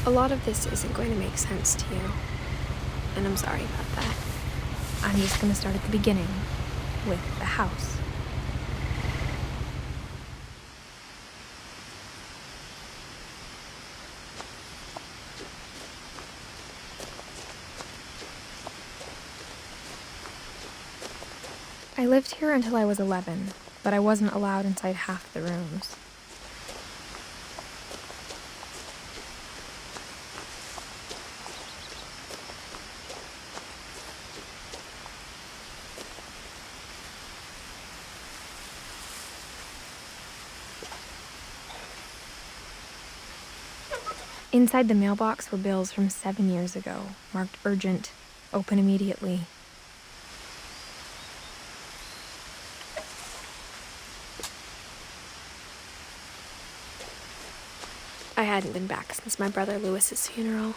A lot of this isn't going to make sense to you, and I'm sorry about that. I'm just going to start at the beginning, with the house. I lived here until I was 11, but I wasn't allowed inside half the rooms. Inside the mailbox were bills from 7 years ago, marked urgent, open immediately. I hadn't been back since my brother Lewis's funeral.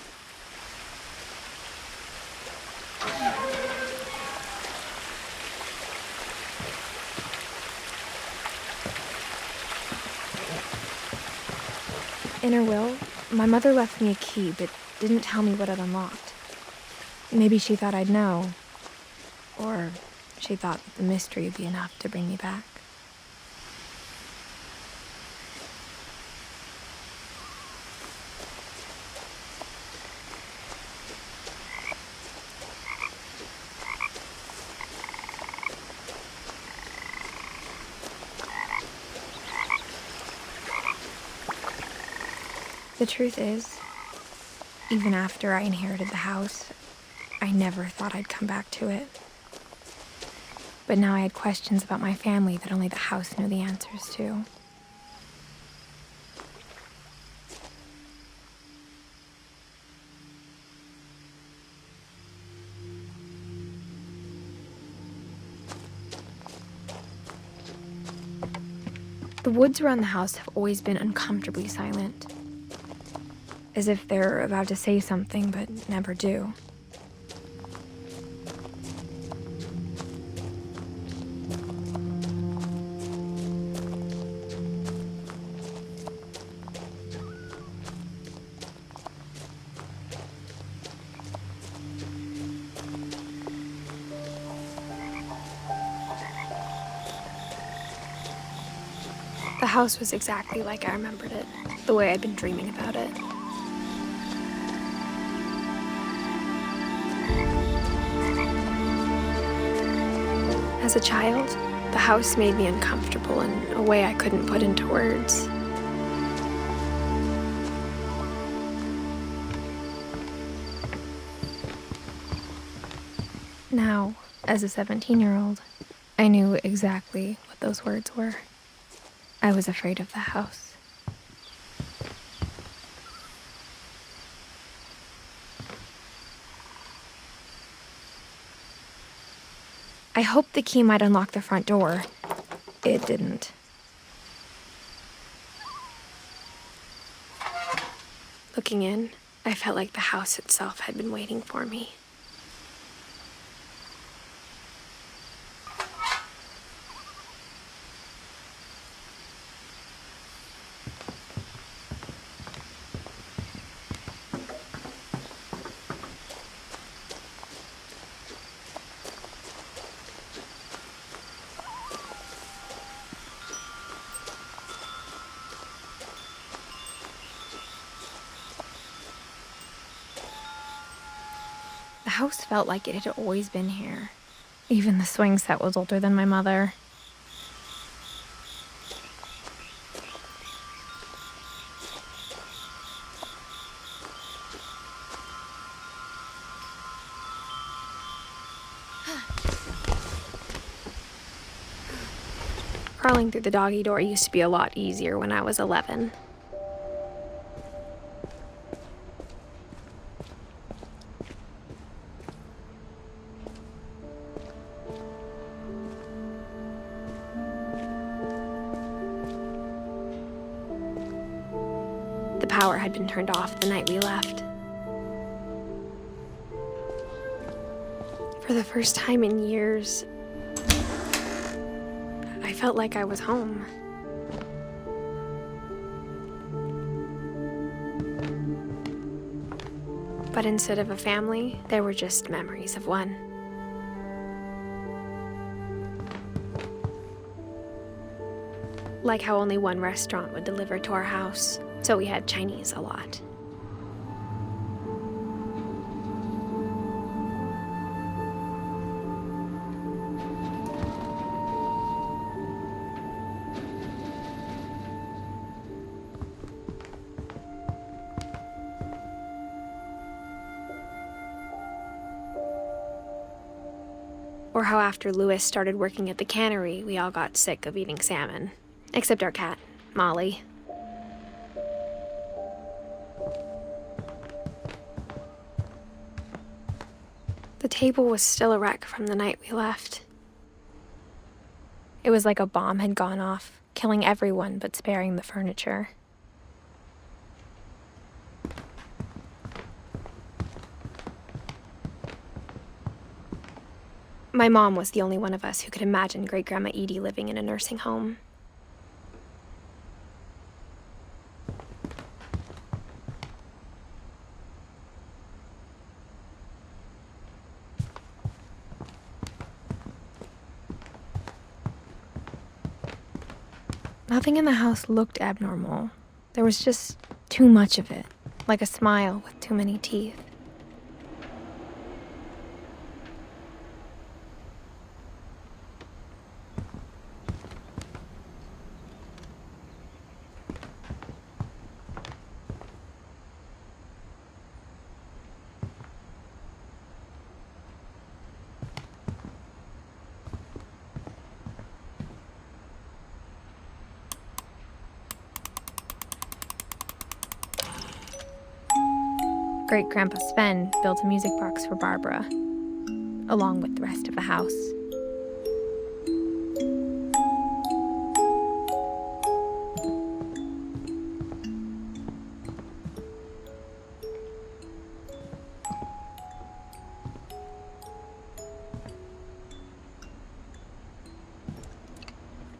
In her will, my mother left me a key, but didn't tell me what it unlocked. Maybe she thought I'd know, or she thought that the mystery would be enough to bring me back. The truth is, even after I inherited the house, I never thought I'd come back to it. But now I had questions about my family that only the house knew the answers to. The woods around the house have always been uncomfortably silent, as if they're about to say something but never do. The house was exactly like I remembered it, the way I'd been dreaming about it. As a child, the house made me uncomfortable in a way I couldn't put into words. Now, as a 17-year-old, I knew exactly what those words were. I was afraid of the house. I hoped the key might unlock the front door. It didn't. Looking in, I felt like the house itself had been waiting for me. The house felt like it had always been here. Even the swing set was older than my mother. Crawling through the doggy door used to be a lot easier when I was 11. The power had been turned off the night we left. For the first time in years, I felt like I was home. But instead of a family, there were just memories of one. Like how only one restaurant would deliver to our house, so we had Chinese a lot. Or how after Louis started working at the cannery, we all got sick of eating salmon. Except our cat, Molly. The table was still a wreck from the night we left. It was like a bomb had gone off, killing everyone but sparing the furniture. My mom was the only one of us who could imagine Great-Grandma Edie living in a nursing home. Nothing in the house looked abnormal. There was just too much of it, like a smile with too many teeth. Great-Grandpa Sven built a music box for Barbara, along with the rest of the house.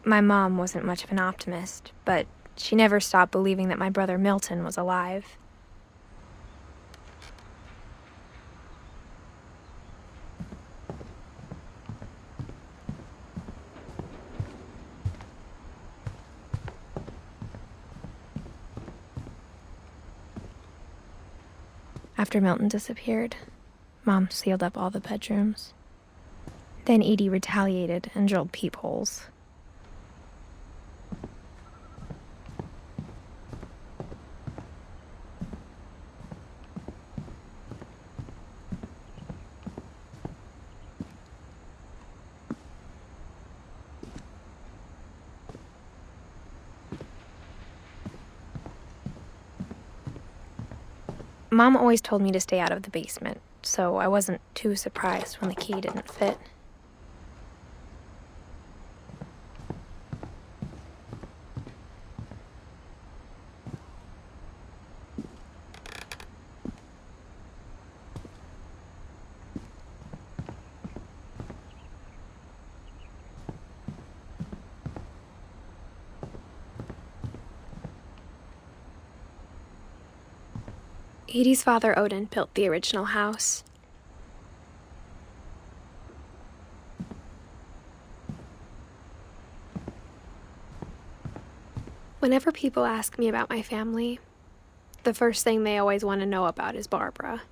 My mom wasn't much of an optimist, but she never stopped believing that my brother Milton was alive. After Milton disappeared, Mom sealed up all the bedrooms. Then Edie retaliated and drilled peepholes. Mom always told me to stay out of the basement, so I wasn't too surprised when the key didn't fit. Edie's father, Odin, built the original house. Whenever people ask me about my family, the first thing they always want to know about is Barbara.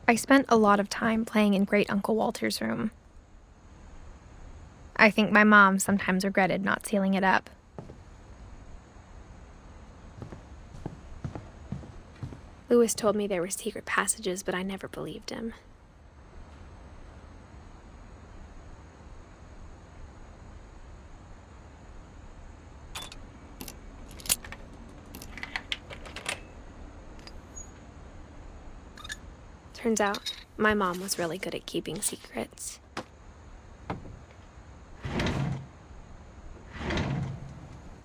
I spent a lot of time playing in Great Uncle Walter's room. I think my mom sometimes regretted not sealing it up. Louis told me there were secret passages, but I never believed him. Turns out, my mom was really good at keeping secrets.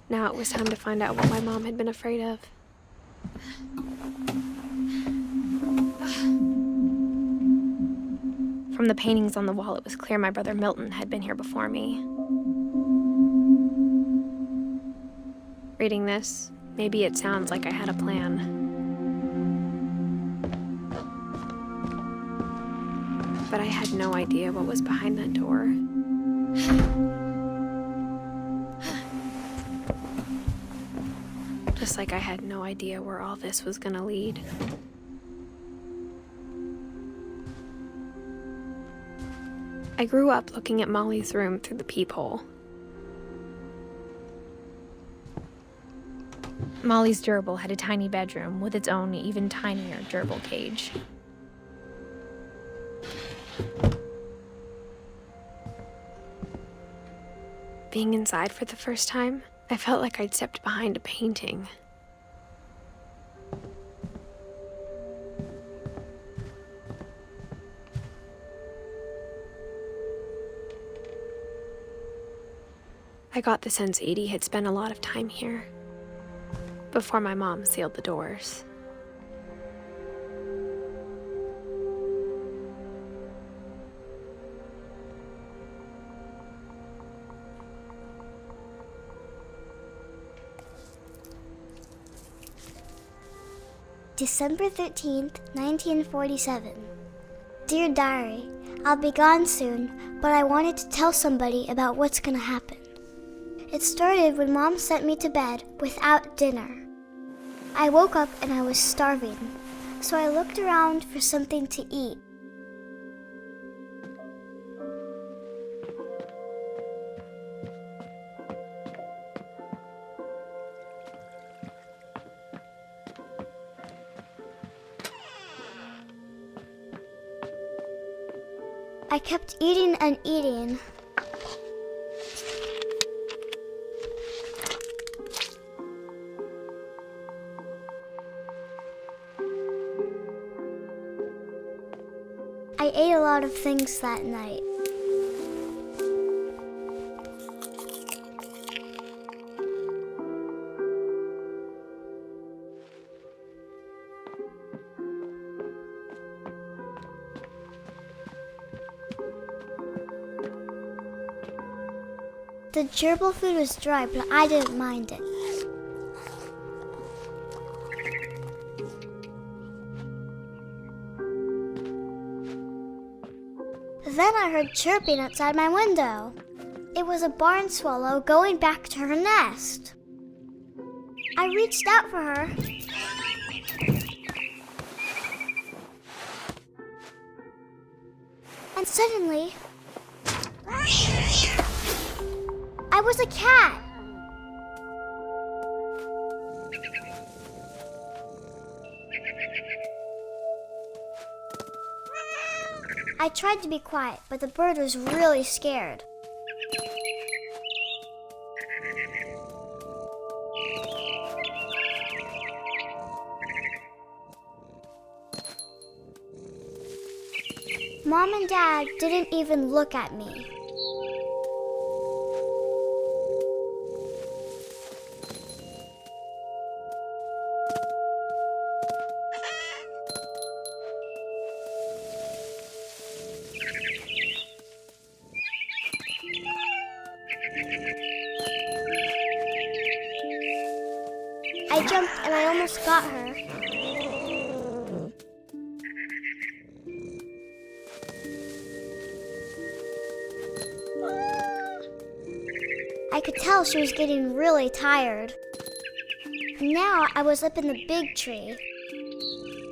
Now it was time to find out what my mom had been afraid of. From the paintings on the wall, it was clear my brother Milton had been here before me. Reading this, maybe it sounds like I had a plan. But I had no idea what was behind that door. Just like I had no idea where all this was gonna lead. I grew up looking at Molly's room through the peephole. Molly's gerbil had a tiny bedroom with its own even tinier gerbil cage. Being inside for the first time, I felt like I'd stepped behind a painting. I got the sense Edie had spent a lot of time here, before my mom sealed the doors. December 13th, 1947. Dear Diary, I'll be gone soon, but I wanted to tell somebody about what's gonna happen. It started when Mom sent me to bed without dinner. I woke up and I was starving, so I looked around for something to eat. I kept eating and eating. I ate a lot of things that night. The gerbil food was dry, but I didn't mind it. Then I heard chirping outside my window. It was a barn swallow going back to her nest. I reached out for her. And suddenly, I was a cat. I tried to be quiet, but the bird was really scared. Mom and Dad didn't even look at me. I jumped and I almost got her. I could tell she was getting really tired. Now I was up in the big tree.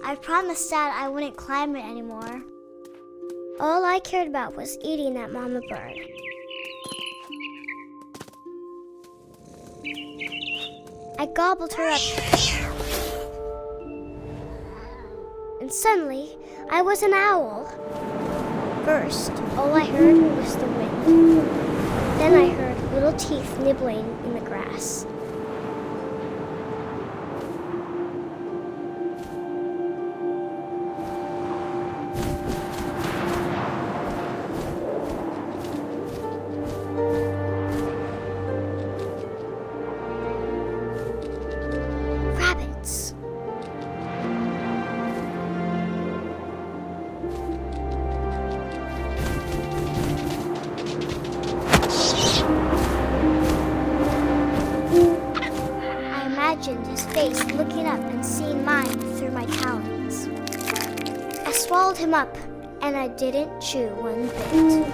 I promised Dad I wouldn't climb it anymore. All I cared about was eating that mama bird. I gobbled her up. And suddenly, I was an owl. First, all I heard was the wind. Then I heard little teeth nibbling in the grass. face looking up and seeing mine through my talons. I swallowed him up, and I didn't chew one bit.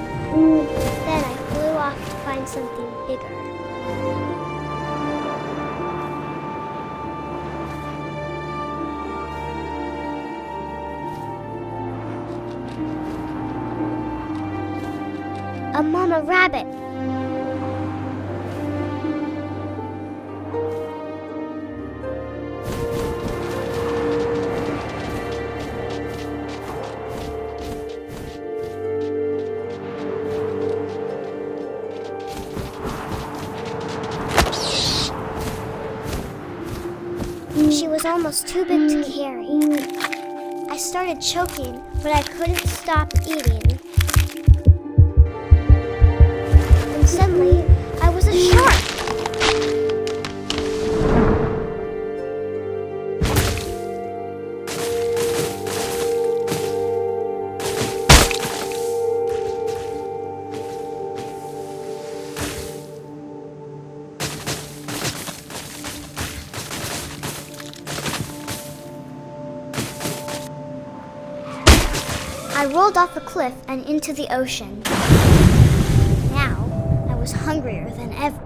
Then I flew off to find something bigger. A mama rabbit. She was almost too big to carry. I started choking, but I couldn't stop eating. And suddenly, I was a shark. I rolled off a cliff and into the ocean. Now, I was hungrier than ever.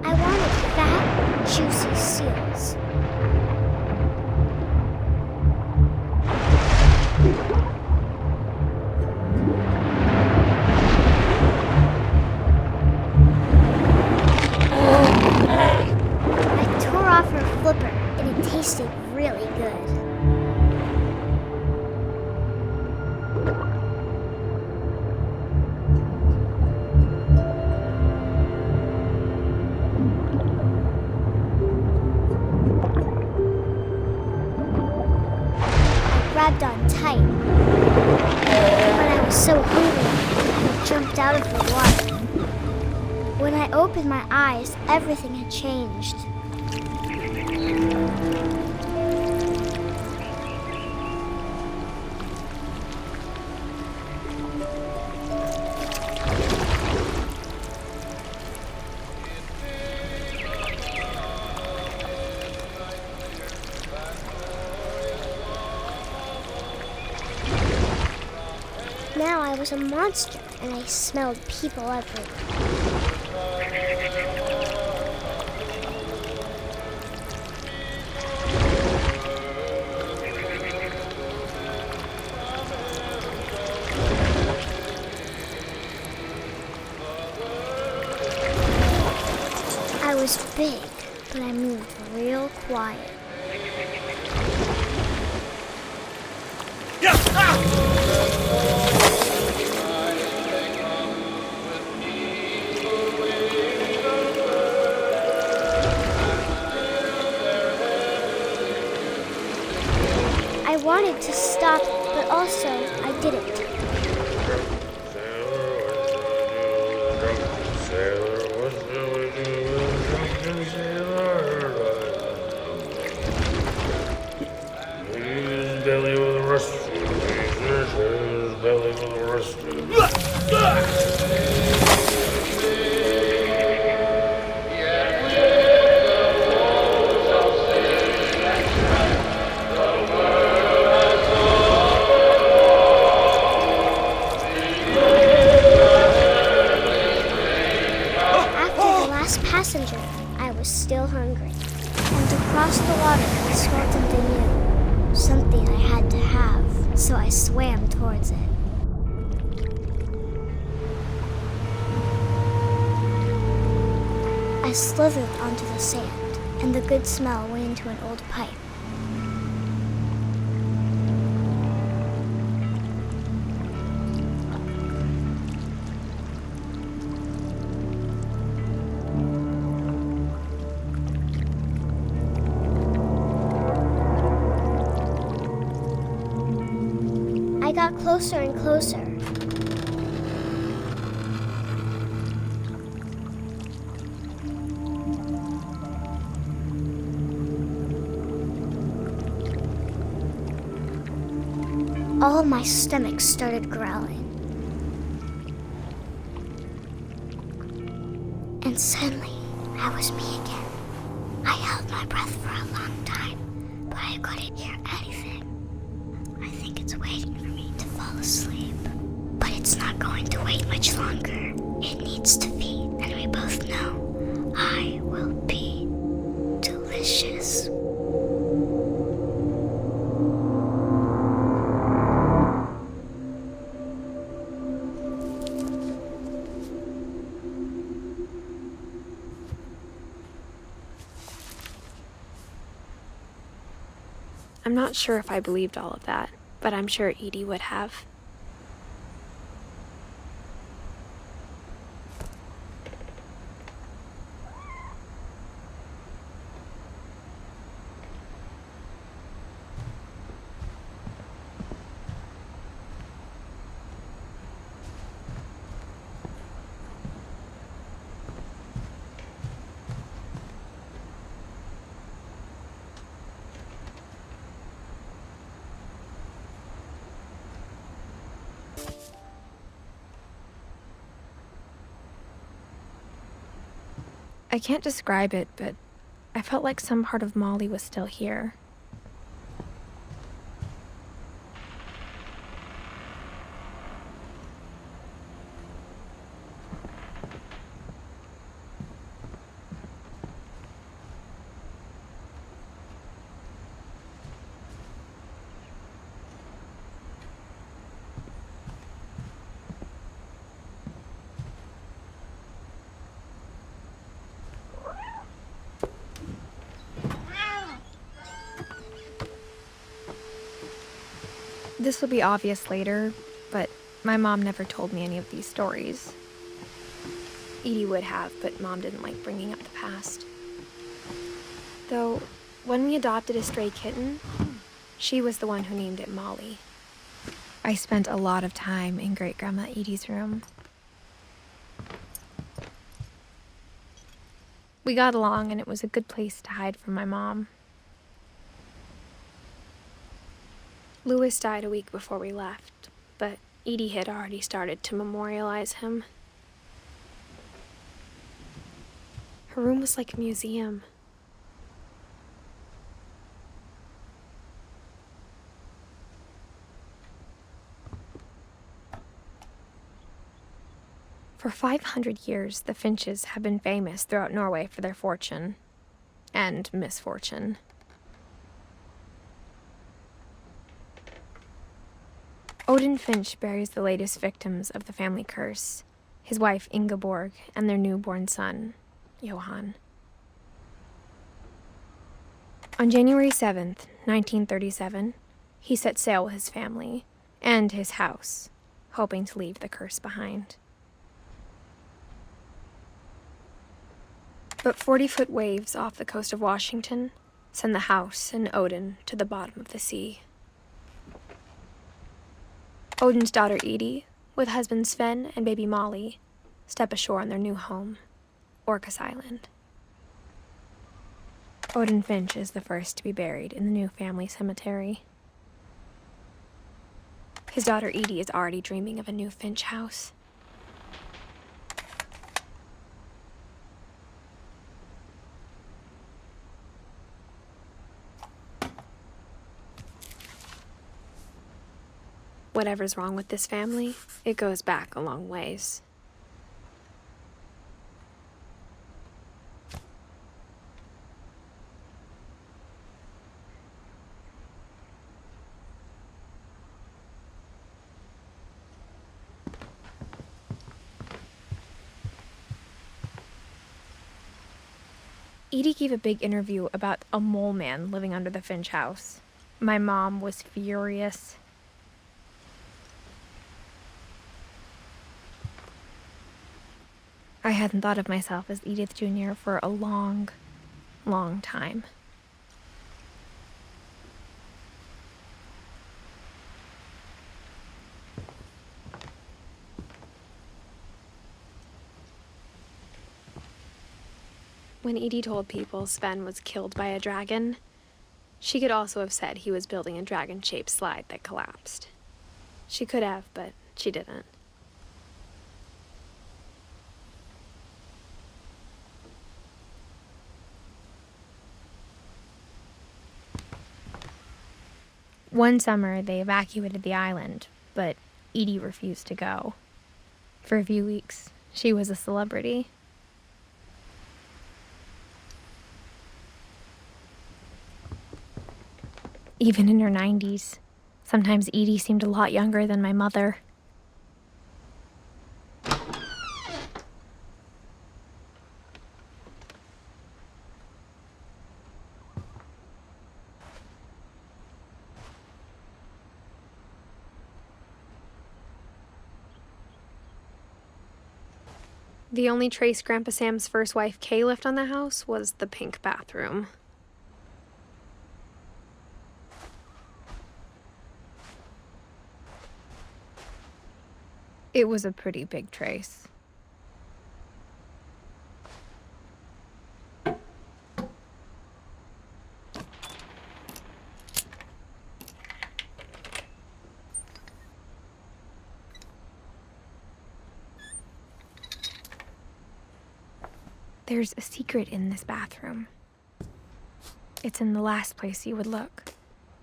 I wanted fat, juicy seals. And it tasted really good. I grabbed on tight, but I was so hungry I jumped out of the water. When I opened my eyes, everything had changed. Now I was a monster, and I smelled people everywhere. I was big, but I moved real quiet. I wanted to stop, but also I didn't. Belly with a rust. Belly with a rust. Passenger, I was still hungry. And to cross the water, I smelled something new. Something I had to have, so I swam towards it. I slithered onto the sand, and the good smell went into an old pipe. I got closer and closer. all my stomach started growling. And suddenly, I was me again. I held my breath for a long time, but I couldn't hear anything. I think it's waiting for me to fall asleep. But it's not going to wait much longer. It needs to feed, and we both know I will be delicious. I'm not sure if I believed all of that, but I'm sure Edie would have. I can't describe it, but I felt like some part of Molly was still here. This will be obvious later, but my mom never told me any of these stories. Edie would have, but Mom didn't like bringing up the past. Though, when we adopted a stray kitten, she was the one who named it Molly. I spent a lot of time in Great-Grandma Edie's room. We got along, and it was a good place to hide from my mom. Louis died a week before we left, but Edie had already started to memorialize him. Her room was like a museum. For 500 years, the Finches have been famous throughout Norway for their fortune and misfortune. Odin Finch buries the latest victims of the family curse, his wife Ingeborg and their newborn son, Johan. On January 7th, 1937, he set sail with his family and his house, hoping to leave the curse behind. But 40-foot waves off the coast of Washington send the house and Odin to the bottom of the sea. Odin's daughter Edie, with husband Sven and baby Molly, step ashore on their new home, Orcas Island. Odin Finch is the first to be buried in the new family cemetery. His daughter Edie is already dreaming of a new Finch house. Whatever's wrong with this family, it goes back a long ways. Edie gave a big interview about a mole man living under the Finch house. My mom was furious. I hadn't thought of myself as Edith Jr. for a long, long time. When Edie told people Sven was killed by a dragon, she could also have said he was building a dragon-shaped slide that collapsed. She could have, but she didn't. One summer, they evacuated the island, but Edie refused to go. For a few weeks, she was a celebrity. Even in her 90s, sometimes Edie seemed a lot younger than my mother. The only trace Grandpa Sam's first wife, Kay, left on the house was the pink bathroom. It was a pretty big trace. There's a secret in this bathroom. It's in the last place you would look.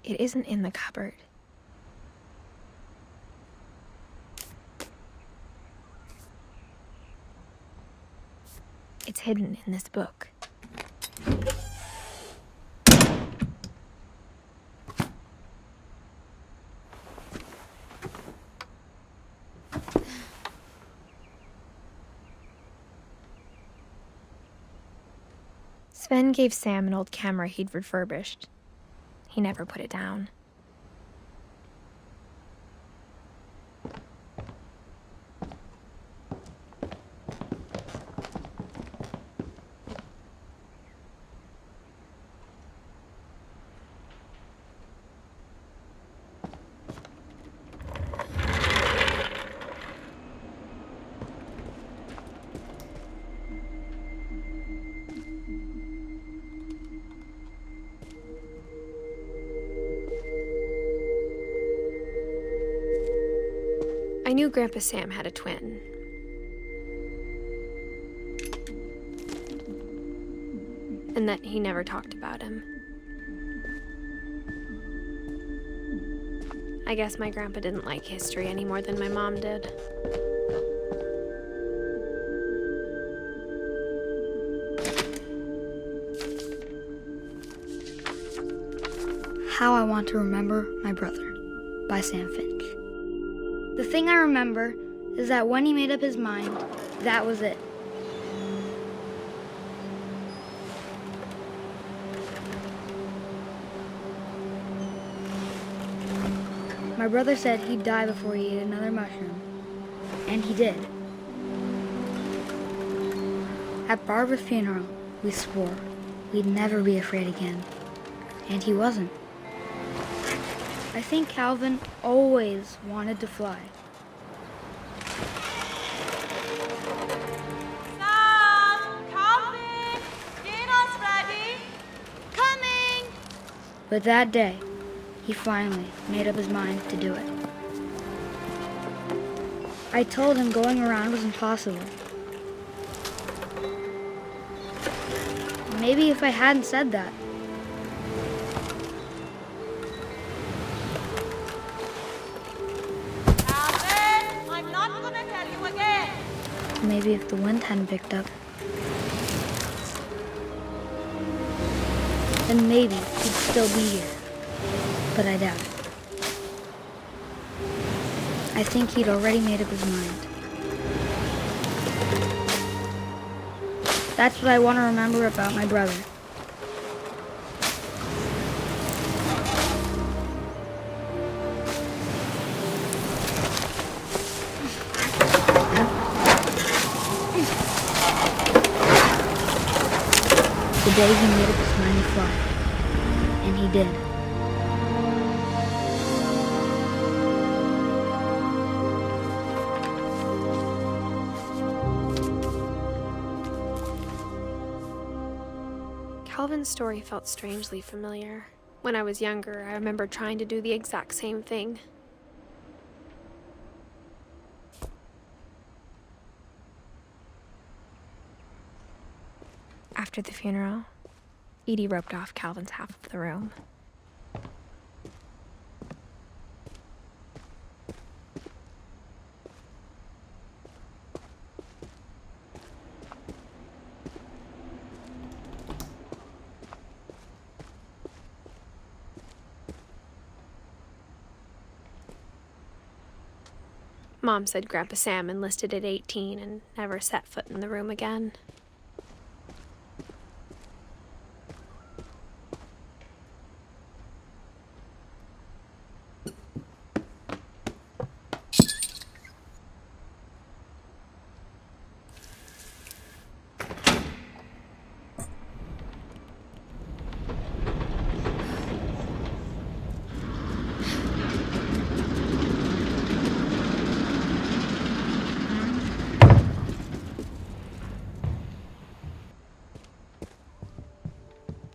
It isn't in the cupboard. It's hidden in this book. Sven gave Sam an old camera he'd refurbished. He never put it down. I knew Grandpa Sam had a twin. And that he never talked about him. I guess my grandpa didn't like history any more than my mom did. How I Want to Remember My Brother by Sam Finch. The thing I remember is that when he made up his mind, that was it. My brother said he'd die before he ate another mushroom, and he did. At Barbara's funeral, we swore we'd never be afraid again, and he wasn't. I think Calvin always wanted to fly. Sam, Calvin, dinner's ready. Coming! But that day, he finally made up his mind to do it. I told him going around was impossible. Maybe if I hadn't said that, maybe if the wind hadn't picked up, then maybe he'd still be here. But I doubt it. I think he'd already made up his mind. That's what I want to remember about my brother. The day he made up his mind to fly. And he did. Calvin's story felt strangely familiar. When I was younger, I remember trying to do the exact same thing. After the funeral, Edie roped off Calvin's half of the room. Mom said Grandpa Sam enlisted at 18 and never set foot in the room again.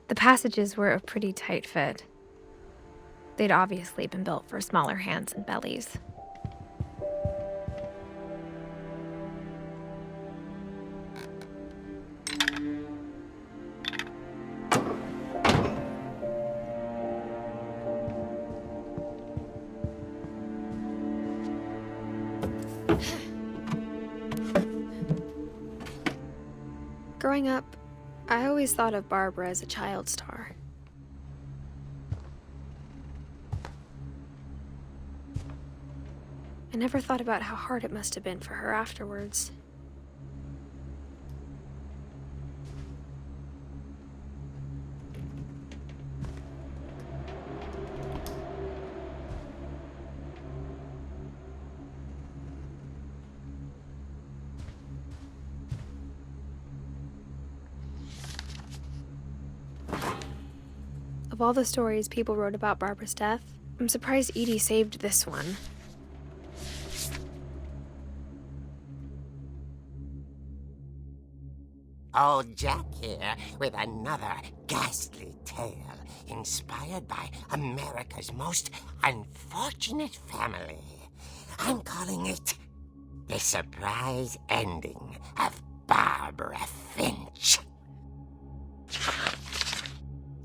The passages were a pretty tight fit. They'd obviously been built for smaller hands and bellies. Growing up, I always thought of Barbara as a child star. I never thought about how hard it must have been for her afterwards. Of all the stories people wrote about Barbara's death, I'm surprised Edie saved this one. Old Jack here with another ghastly tale inspired by America's most unfortunate family. I'm calling it The Surprise Ending of Barbara Finch.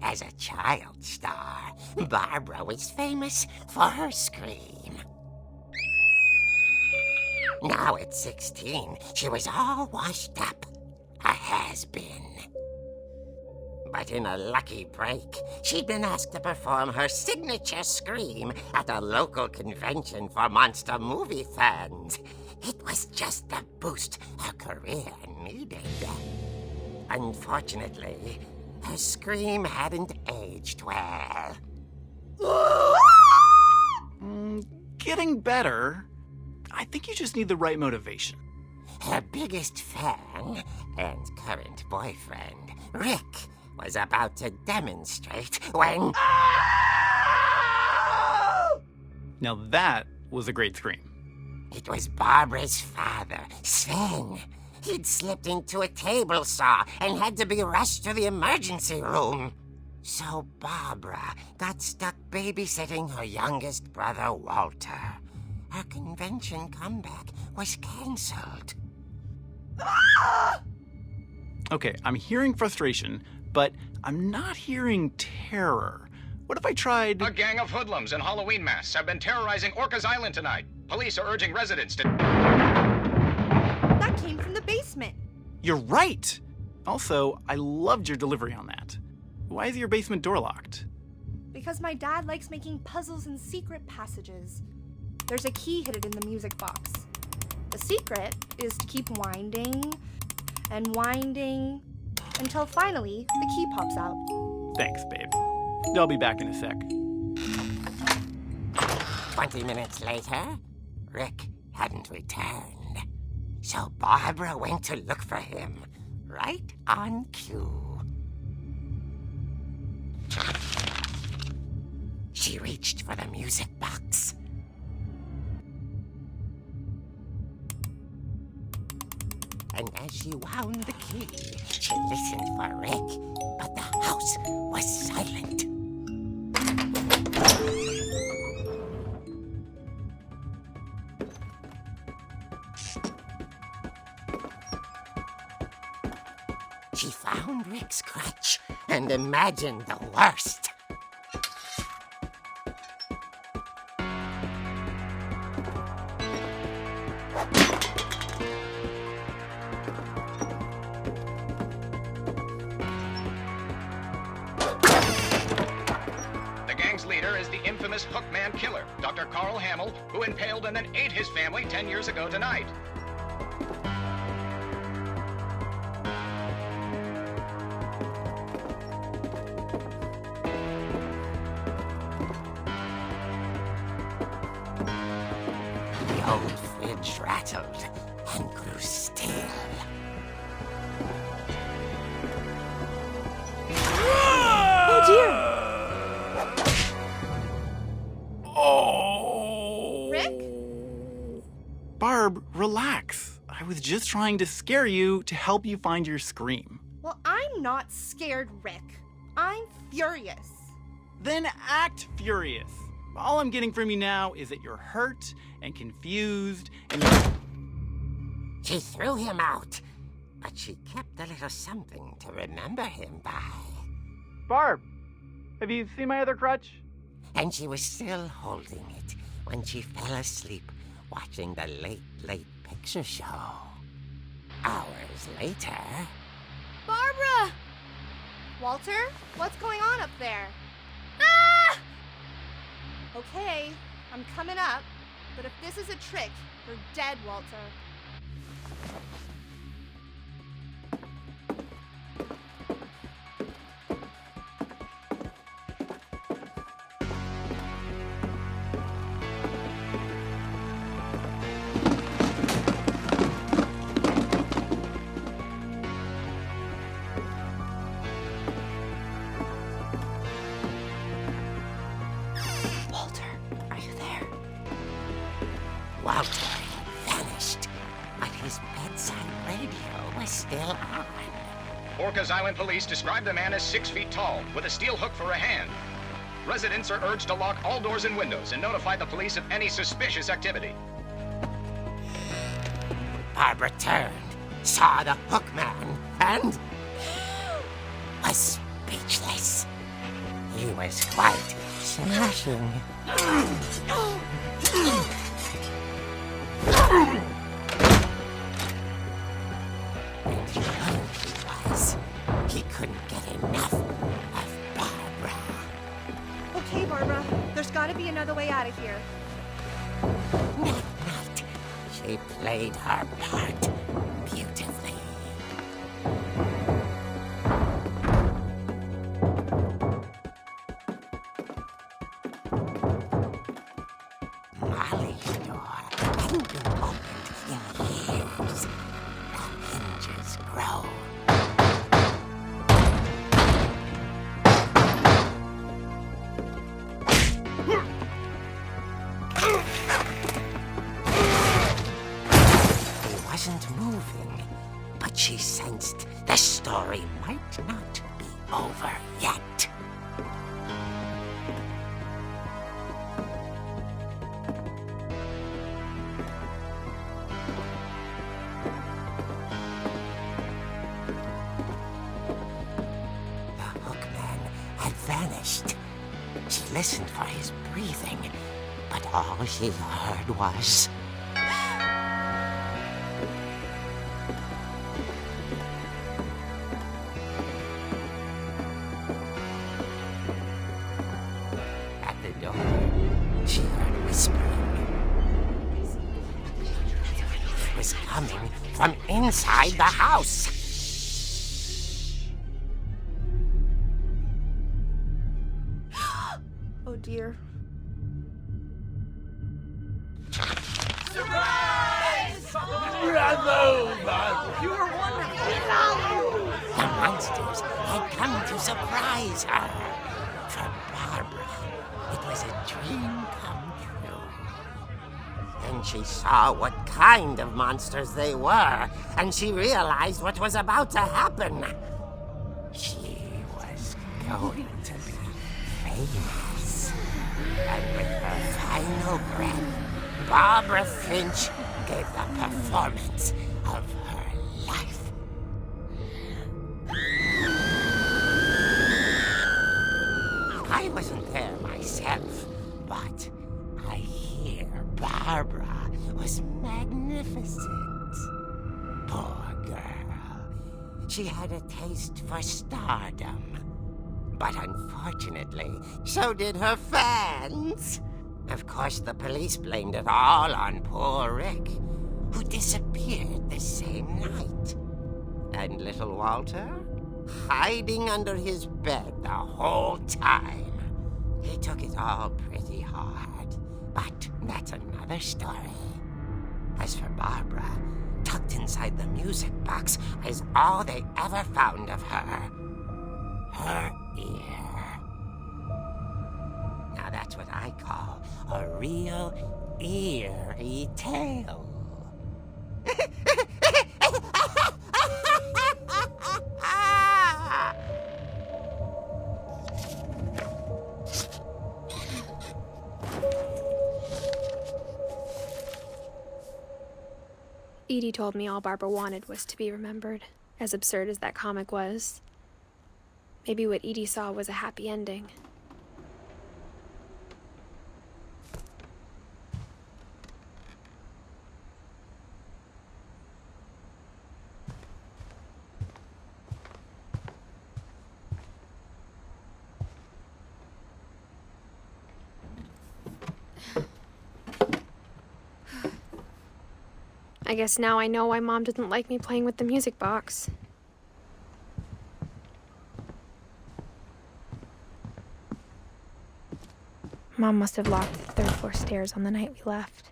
As a child star, Barbara was famous for her scream. Now at 16, she was all washed up. A has-been. But in a lucky break, she'd been asked to perform her signature scream at a local convention for monster movie fans. It was just the boost her career needed. Unfortunately, her scream hadn't aged well. Getting better. I think you just need the right motivation. Her biggest fan and current boyfriend, Rick, was about to demonstrate when... Now that was a great scream. It was Barbara's father, Sven. He'd slipped into a table saw and had to be rushed to the emergency room. So Barbara got stuck babysitting her youngest brother, Walter. Her convention comeback was canceled. Okay, I'm hearing frustration, but I'm not hearing terror. What if I tried... A gang of hoodlums in Halloween masks have been terrorizing Orcas Island tonight. Police are urging residents to... That came from the basement. You're right! Also, I loved your delivery on that. Why is your basement door locked? Because my dad likes making puzzles and secret passages. There's a key hidden in the music box. The secret is to keep winding and winding until finally the key pops out. Thanks, babe. I'll be back in a sec. 20 minutes later, Rick hadn't returned. So Barbara went to look for him, right on cue. She reached for the music box. And as she wound the key, she listened for Rick, but the house was silent. She found Rick's crutch and imagined the worst. The gang's leader is the infamous Hookman killer, Dr. Carl Hamill, who impaled and then ate his family 10 years ago tonight. The old fridge rattled and grew still. Oh dear! Oh! Rick? Barb, relax. I was just trying to scare you to help you find your scream. Well, I'm not scared, Rick. I'm furious. Then act furious. All I'm getting from you now is that you're hurt and confused and She threw him out, but she kept a little something to remember him by. Barb, have you seen my other crutch? And she was still holding it when she fell asleep watching the late picture show. Hours later... Barbara! Walter, what's going on up there? Ah! Okay, I'm coming up, but if this is a trick, you're dead, Walter. Walter had vanished, but his bedside radio was still on. Orcas Island police describe the man as 6 feet tall, with a steel hook for a hand. Residents are urged to lock all doors and windows and notify the police of any suspicious activity. Barbara turned, saw the hookman, and was speechless. He was quite smashing. And he was. He couldn't get enough of Barbara. Okay, Barbara, there's gotta be another way out of here. Not. She played her part beautifully. Molly's door hadn't been opened in years. The hinges groaned. He wasn't moving, but she sensed the story might not be over yet. The hookman had vanished. She listened for his breathing, but all she heard was... At the door, she heard whispering. It was coming from inside the house. Oh dear. The monsters had come to surprise her. For Barbara, it was a dream come true. Then she saw what kind of monsters they were, and she realized what was about to happen. She was going to be famous. And with her final breath, Barbara Finch gave the performance of her life. I wasn't there myself, but I hear Barbara was magnificent. Poor girl. She had a taste for stardom. But unfortunately, so did her fans. Of course, the police blamed it all on poor Rick, who disappeared the same night. And little Walter? Hiding under his bed the whole time. He took it all pretty hard, but that's another story. As for Barbara, tucked inside the music box is all they ever found of her. Her ear. Now that's what I call a real eerie tale. Edie told me all Barbara wanted was to be remembered, as absurd as that comic was. Maybe what Edie saw was a happy ending. I guess now I know why Mom didn't like me playing with the music box. Mom must have locked the third floor stairs on the night we left.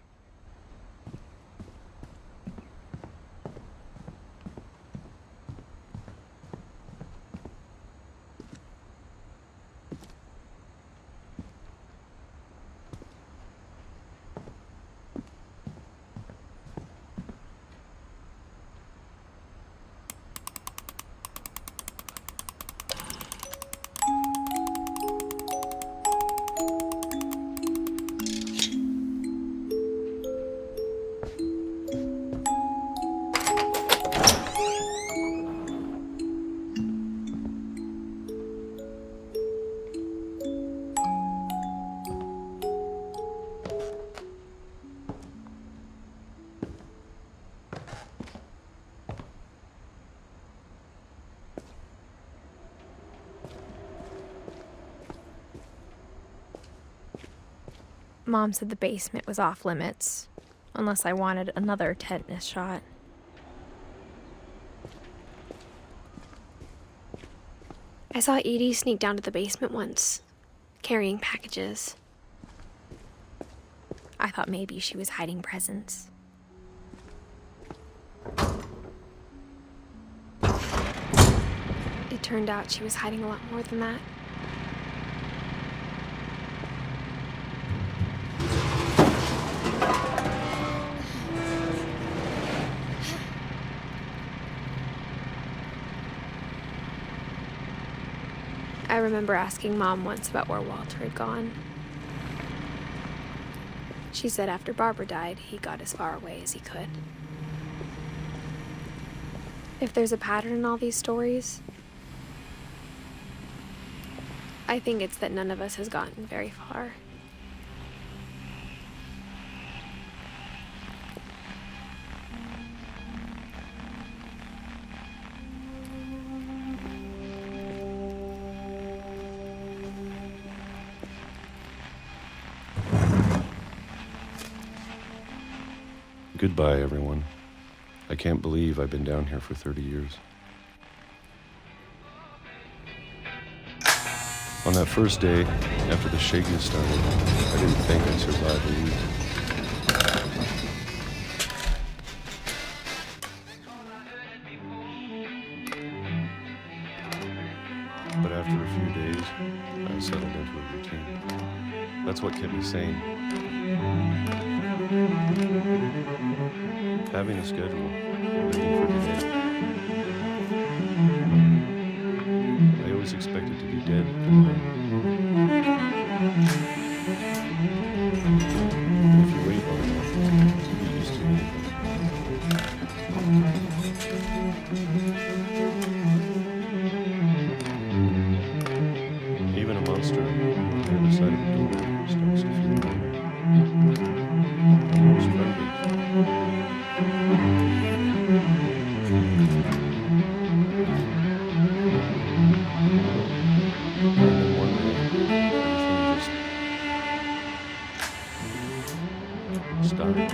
Mom said the basement was off limits, unless I wanted another tetanus shot. I saw Edie sneak down to the basement once, carrying packages. I thought maybe she was hiding presents. It turned out she was hiding a lot more than that. I remember asking Mom once about where Walter had gone. She said after Barbara died, he got as far away as he could. If there's a pattern in all these stories, I think it's that none of us has gotten very far. Goodbye, everyone. I can't believe I've been down here for 30 years. On that first day, after the shaking started, I didn't think I'd survive a week. But after a few days, I settled into a routine. That's what kept me sane. Having a schedule, living for today. I always expected to be dead. But if you wait long enough, you get used to anything. Even a monster Stop. Whatever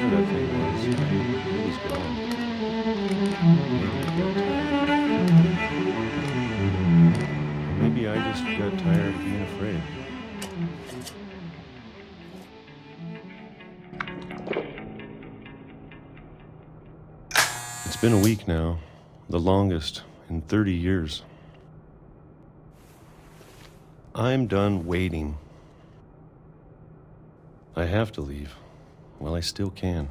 that thing was, it was gone. Maybe it got tired. Or maybe I just got tired of being afraid. It's been a week now, the longest in 30 years. I'm done waiting. I have to leave while I still can.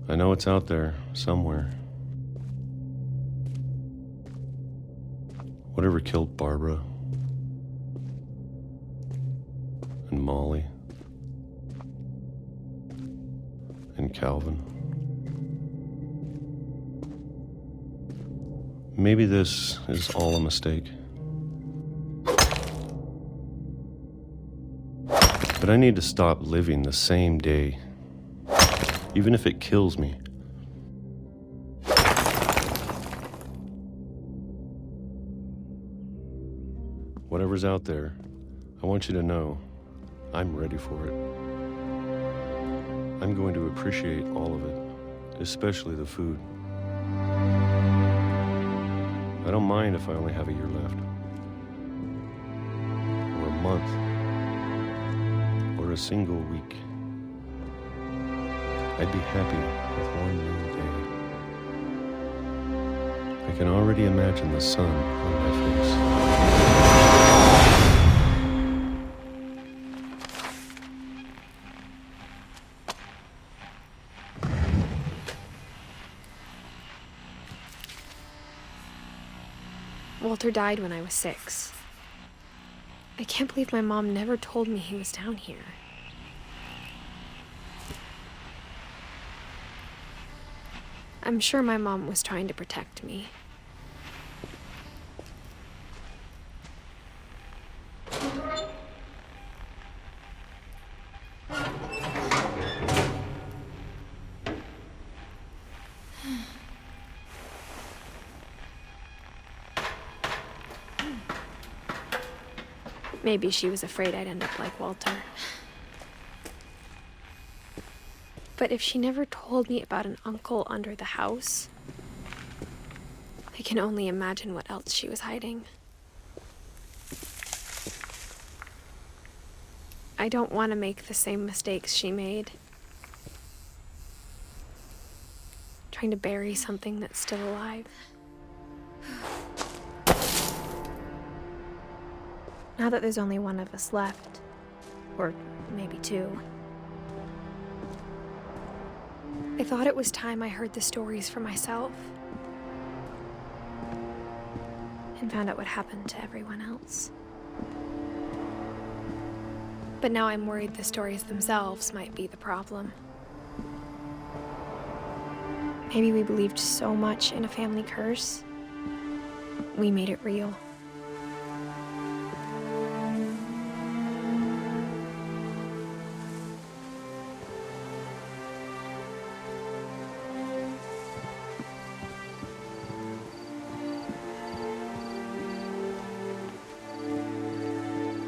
I know it's out there somewhere. Whatever killed Barbara and Molly and Calvin. Maybe this is all a mistake. But I need to stop living the same day, even if it kills me. Whatever's out there, I want you to know I'm ready for it. I'm going to appreciate all of it, especially the food. I don't mind if I only have a year left, or a month, or a single week. I'd be happy with one new day. I can already imagine the sun on my face. Walter died when I was 6. I can't believe my mom never told me he was down here. I'm sure my mom was trying to protect me. Maybe she was afraid I'd end up like Walter. But if she never told me about an uncle under the house, I can only imagine what else she was hiding. I don't want to make the same mistakes she made. Trying to bury something that's still alive. Now that there's only one of us left, or maybe 2, I thought it was time I heard the stories for myself and found out what happened to everyone else. But now I'm worried the stories themselves might be the problem. Maybe we believed so much in a family curse, we made it real.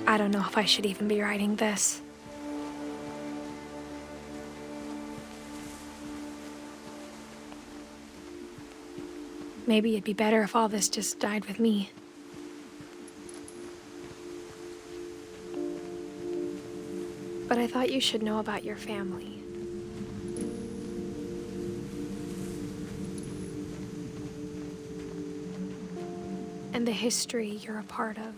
I don't know if I should even be writing this. Maybe it'd be better if all this just died with me. But I thought you should know about your family. And the history you're a part of.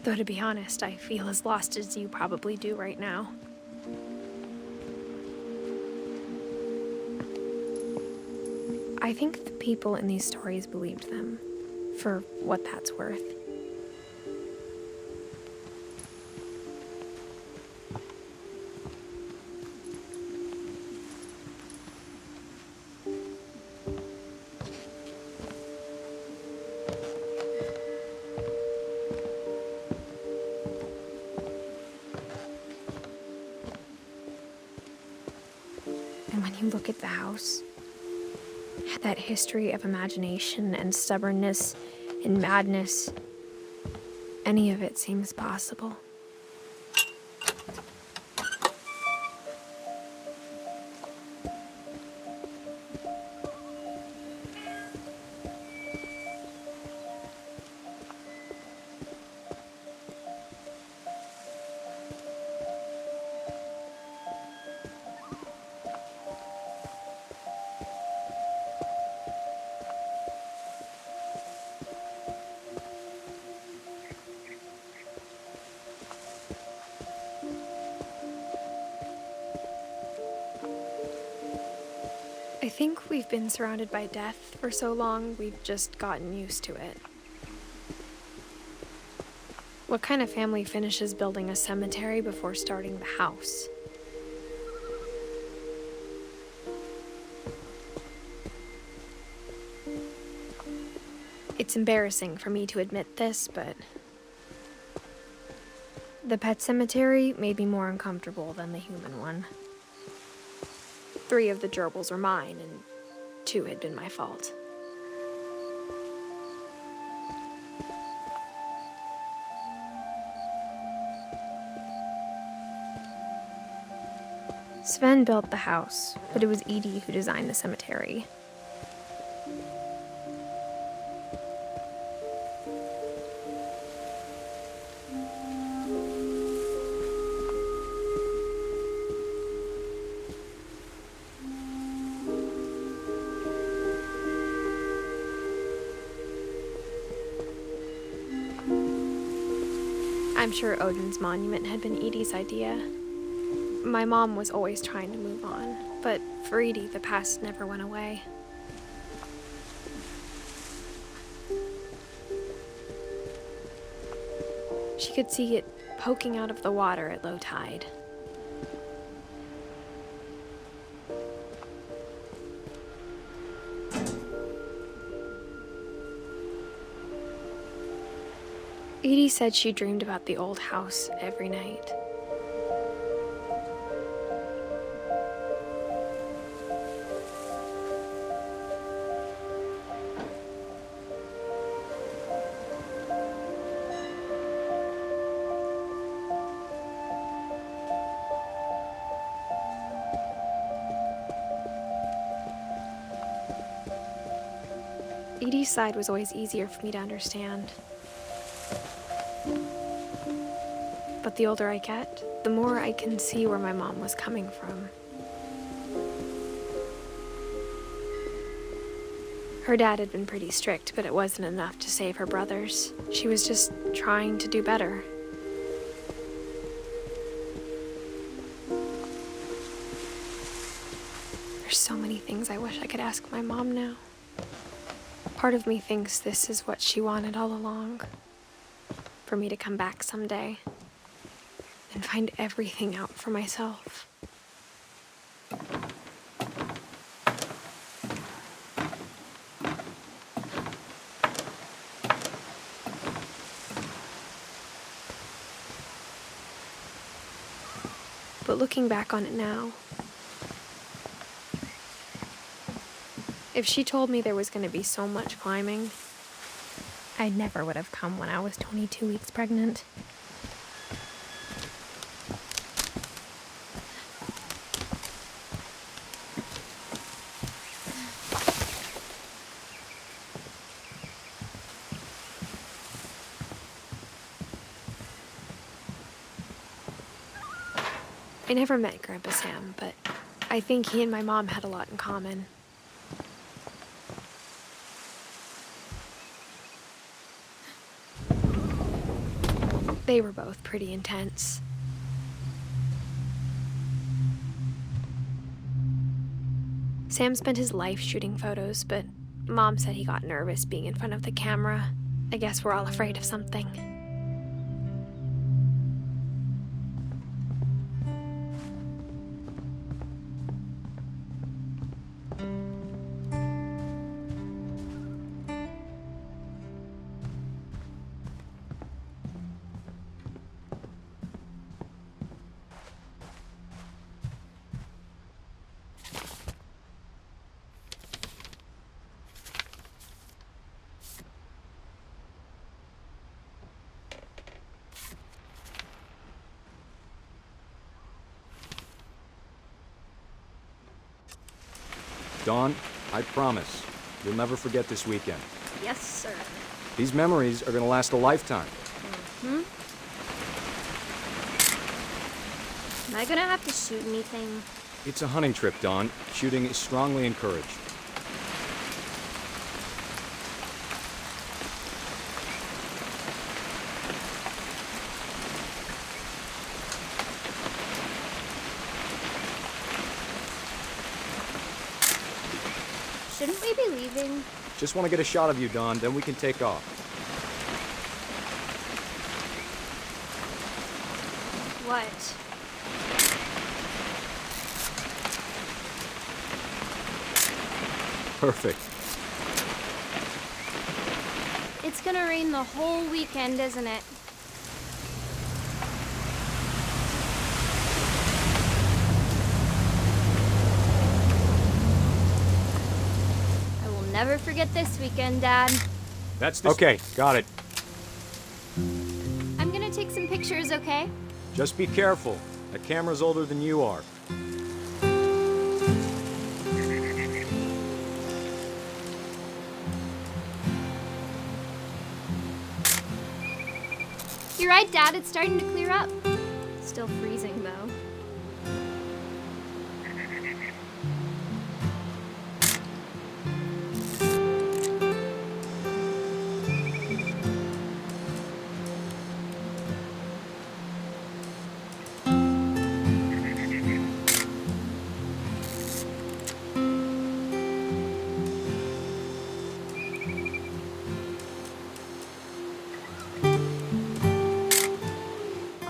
Though to be honest, I feel as lost as you probably do right now. I think the people in these stories believed them, for what that's worth. And when you look at the house, that history of imagination and stubbornness and madness, any of it seems possible. I think we've been surrounded by death for so long, we've just gotten used to it. What kind of family finishes building a cemetery before starting the house? It's embarrassing for me to admit this, but the pet cemetery made me more uncomfortable than the human one. 3 of the gerbils were mine, and 2 had been my fault. Sven built the house, but it was Edie who designed the cemetery. I'm sure Odin's monument had been Edie's idea. My mom was always trying to move on, but for Edie, the past never went away. She could see it poking out of the water at low tide. Edie said she dreamed about the old house every night. Edie's side was always easier for me to understand. But the older I get, the more I can see where my mom was coming from. Her dad had been pretty strict, but it wasn't enough to save her brothers. She was just trying to do better. There's so many things I wish I could ask my mom now. Part of me thinks this is what she wanted all along. For me to come back someday and find everything out for myself. But looking back on it now, if she told me there was going to be so much climbing, I never would have come when I was 22 weeks pregnant. I never met Grandpa Sam, but I think he and my mom had a lot in common. They were both pretty intense. Sam spent his life shooting photos, but Mom said he got nervous being in front of the camera. I guess we're all afraid of something. Dawn, I promise, you'll never forget this weekend. Yes, sir. These memories are gonna last a lifetime. Am I gonna have to shoot anything? It's a hunting trip, Dawn. Shooting is strongly encouraged. Shouldn't we be leaving? Just want to get a shot of you, Dawn, then we can take off. What? Perfect. It's gonna rain the whole weekend, isn't it? I will never forget this weekend, Dad. That's the... Okay, got it. I'm gonna take some pictures, okay? Just be careful. That camera's older than you are. You're right, Dad. It's starting to clear up. Still freezing, though.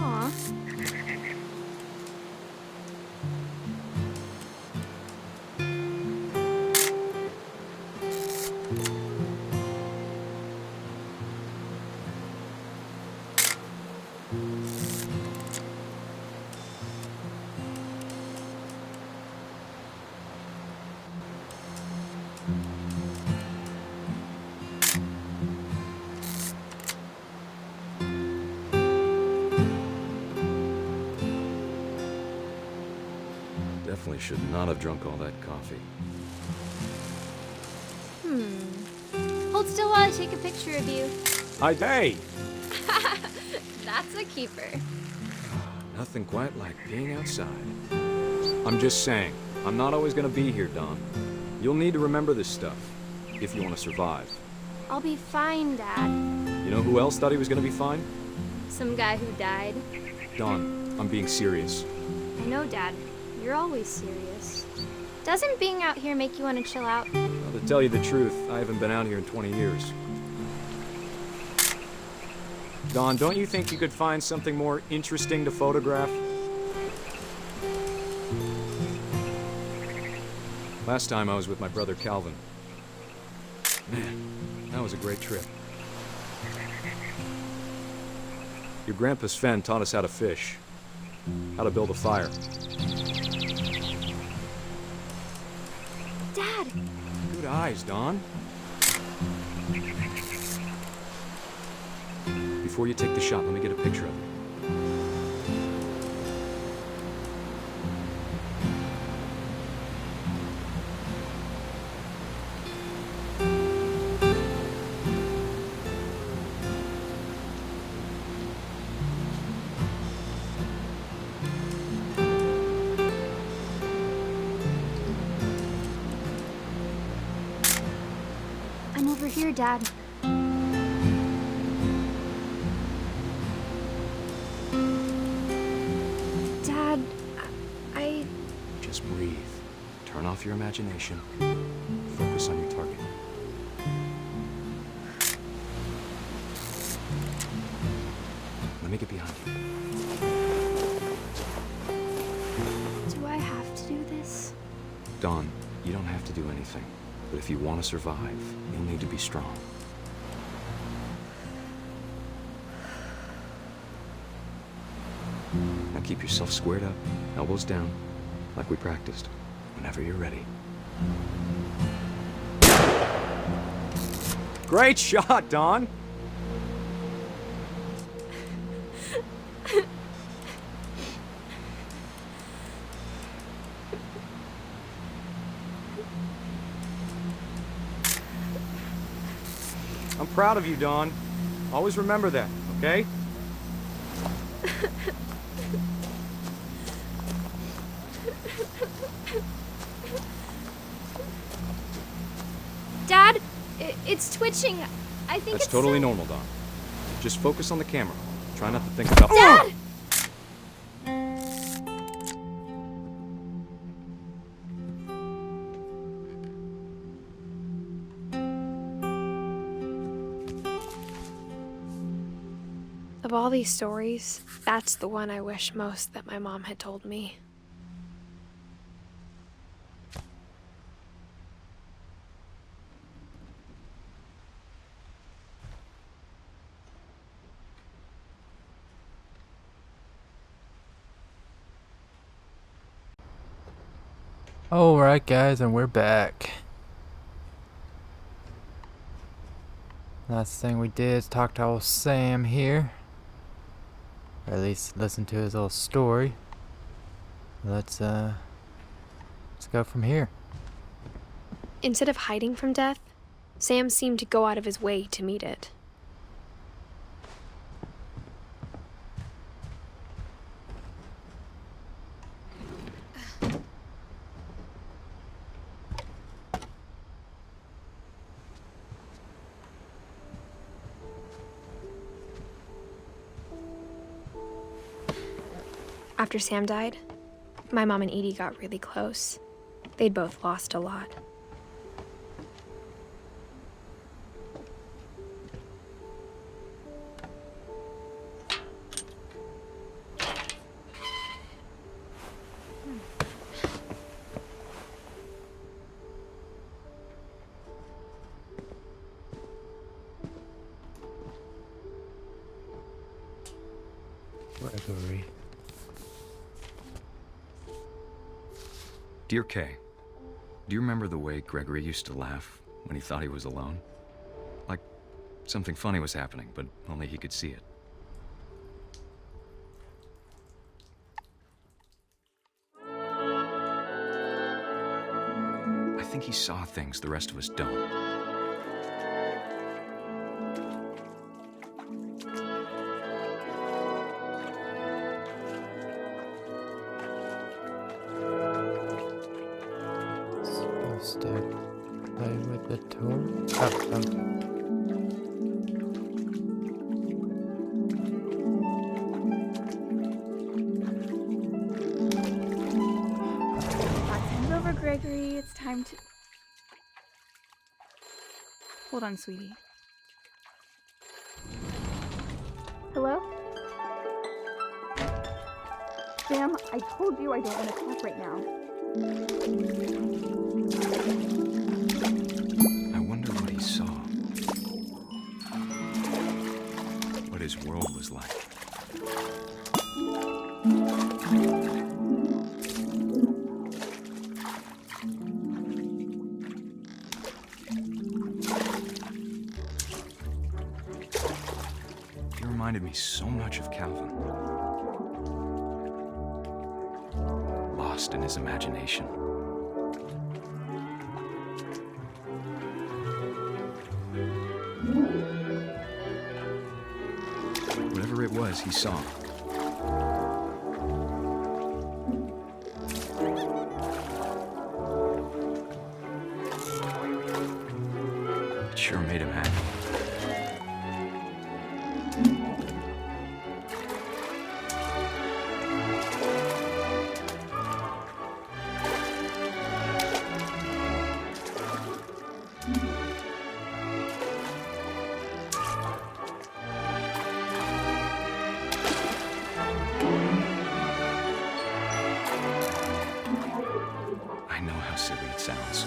Aw. Definitely should not have drunk all that coffee. Hold still while I take a picture of you. Hey! That's a keeper. Nothing quite like being outside. I'm just saying, I'm not always gonna be here, Dawn. You'll need to remember this stuff, if you want to survive. I'll be fine, Dad. You know who else thought he was gonna be fine? Some guy who died. Dawn, I'm being serious. I know, Dad. You're always serious. Doesn't being out here make you want to chill out? Well, to tell you the truth, I haven't been out here in 20 years. Dawn, don't you think you could find something more interesting to photograph? Last time I was with my brother Calvin. Man, that was a great trip. Your grandpa Sven taught us how to fish, how to build a fire. Dad! Good eyes, Dawn. Before you take the shot, let me get a picture of it. I'm over here, Dad. Dad, I... Just breathe. Turn off your imagination. Focus on your target. Let me get behind you. Do I have to do this? Dawn, you don't have to do anything. But if you want to survive, you'll need to be strong. Now keep yourself squared up, elbows down, like we practiced. Whenever you're ready. Great shot, Dawn! I'm proud of you, Dawn. Always remember that, okay? Dad, it's twitching. I think That's it's totally normal, Dawn. Just focus on the camera. Try not to think about— Dad! Of all these stories, that's the one I wish most that my mom had told me. Alright guys, and we're back. Last thing we did is talk to old Sam here. Or at least listen to his little story. Let's go from here. Instead of hiding from death, Sam seemed to go out of his way to meet it. After Sam died, my mom and Edie got really close. They'd both lost a lot. Gregory. Dear Kay, do you remember the way Gregory used to laugh when he thought he was alone? Like something funny was happening, but only he could see it. I think he saw things the rest of us don't. Supposed to play with the toy? Oh, okay. Time's over, Gregory. It's time to... Hold on, sweetie. Hello? Sam, I told you I don't want to talk right now. I wonder what he saw. What his world was like. He reminded me so much of Calvin. Lost in his imagination. Whatever it was he saw. It sure made him happy. I know how silly it sounds.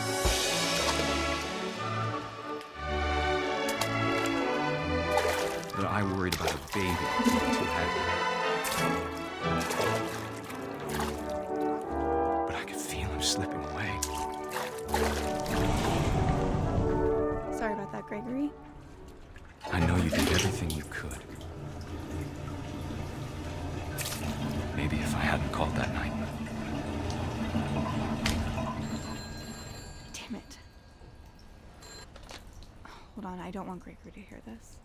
But I worried about a baby being too happy. But I could feel him slipping away. Sorry about that, Gregory. I know you did everything you could. Maybe if I hadn't called that night. Damn it. Hold on, I don't want Gregory to hear this.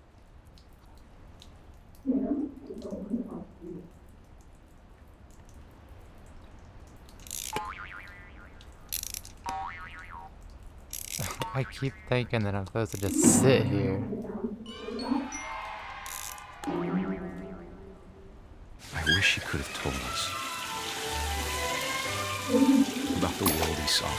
I keep thinking that I'm supposed to just sit here. I wish he could have told us about the world he saw.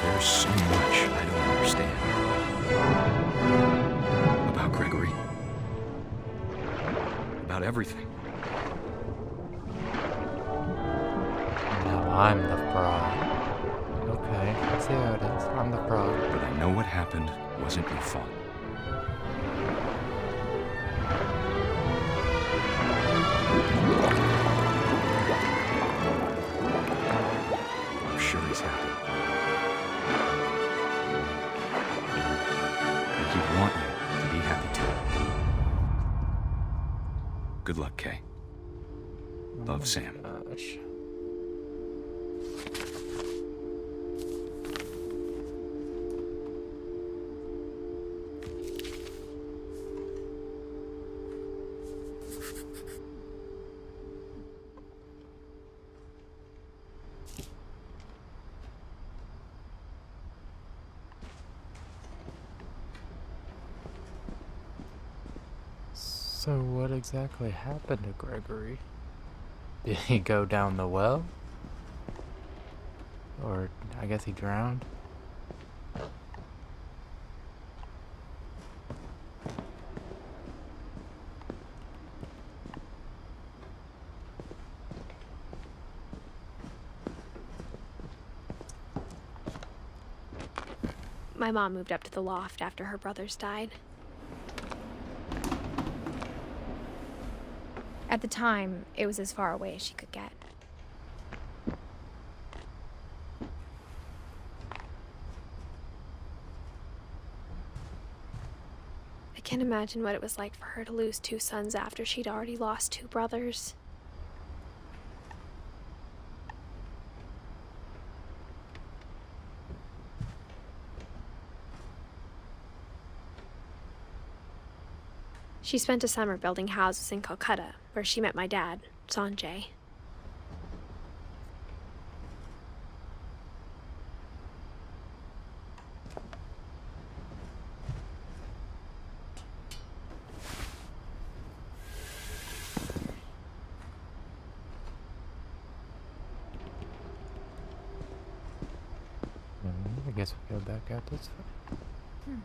There's so much I don't understand about Gregory, about everything. Now I'm the fraud. Okay, let's see how it is. I'm the fraud. But I know what happened wasn't your fault. I'm sure he's happy. And he'd want you to be happy too. Good luck, Kay. Love, Sam. Gosh. So what exactly happened to Gregory? Did he go down the well? Or I guess he drowned? My mom moved up to the loft after her brothers died. At the time, it was as far away as she could get. I can't imagine what it was like for her to lose 2 sons after she'd already lost 2 brothers. She spent a summer building houses in Calcutta, where she met my dad, Sanjay. I guess we'll go back out this way.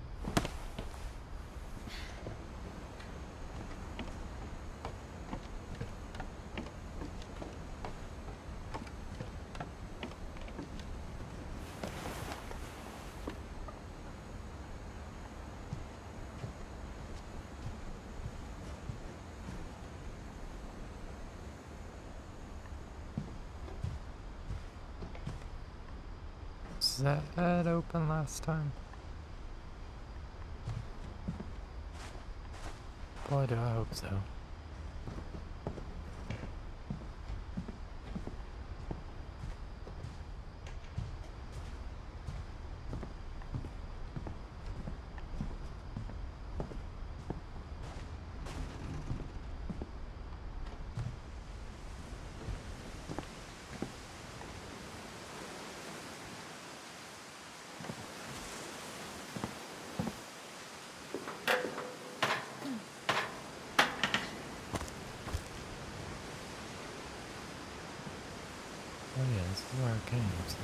Was that open last time? Boy, do I hope so. Oh yeah, this is where I came, so...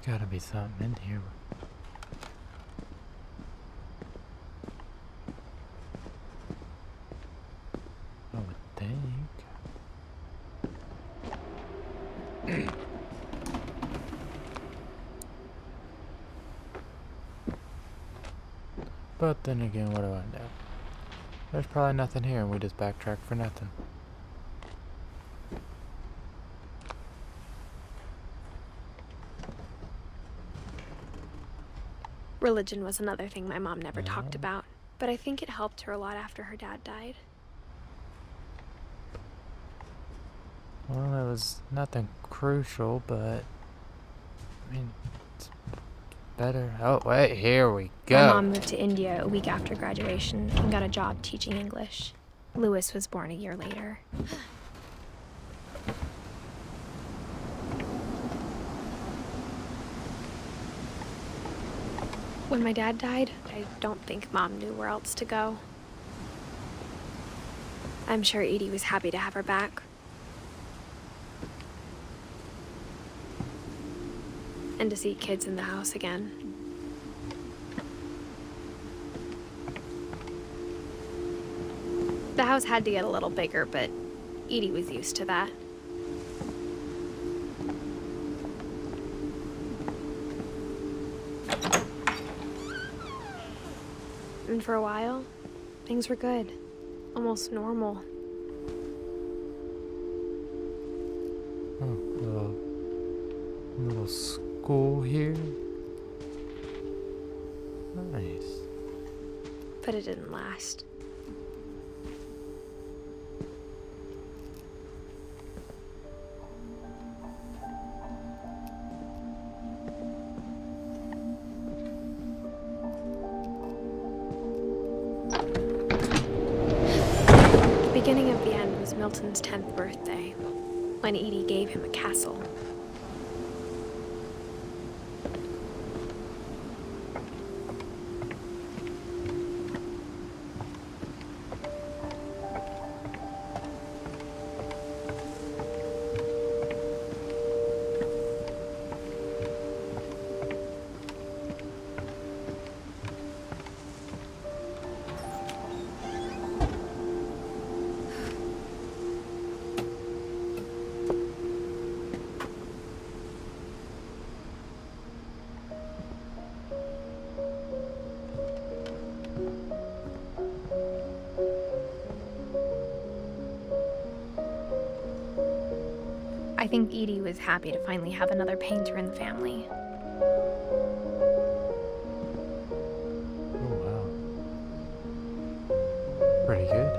gotta be something in here. I would think. But then again, what do I know? There's probably nothing here and we just backtrack for nothing. Religion was another thing my mom never talked about, but I think it helped her a lot after her dad died. Well, it was nothing crucial, but I mean, it's better. Oh, wait, here we go. My mom moved to India a week after graduation and got a job teaching English. Louis was born a year later. When my dad died, I don't think Mom knew where else to go. I'm sure Edie was happy to have her back. And to see kids in the house again. The house had to get a little bigger, but Edie was used to that. And for a while, things were good. Almost normal. Oh, little school here. Nice. But it didn't last. The beginning of the end was Milton's 10th birthday, when Edie gave him a castle. I think Edie was happy to finally have another painter in the family. Oh, wow. Pretty good.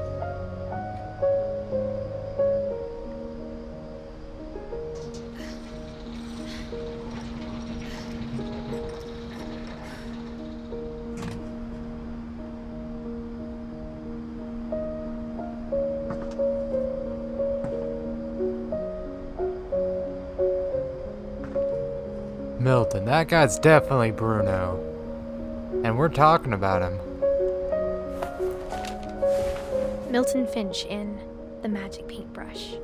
Milton, that guy's definitely Bruno. And we're talking about him. Milton Finch in The Magic Paintbrush.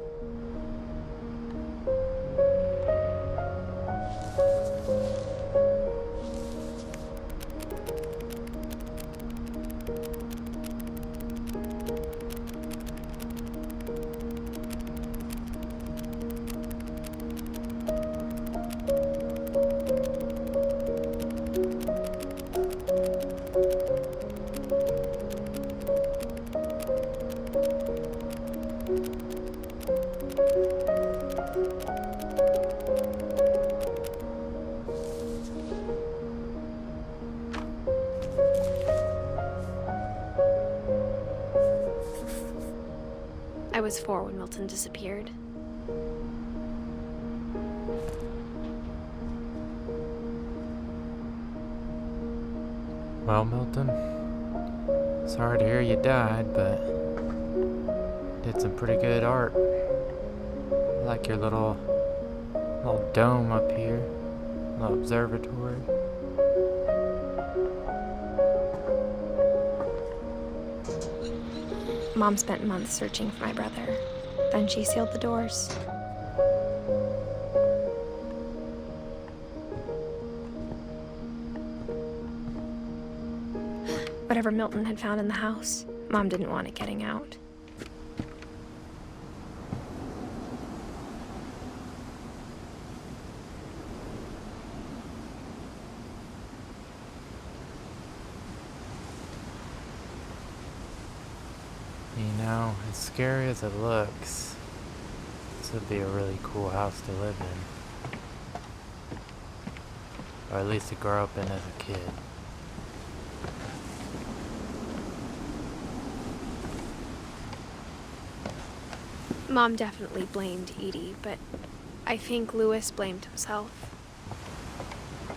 I was 4 when Milton disappeared. Well, Milton, sorry to hear you died, but did some pretty good art. I like your little dome up here, little observatory. Mom spent months searching for my brother. Then she sealed the doors. Whatever Milton had found in the house, Mom didn't want it getting out. You know, as scary as it looks, this would be a really cool house to live in. Or at least to grow up in as a kid. Mom definitely blamed Edie, but I think Louis blamed himself.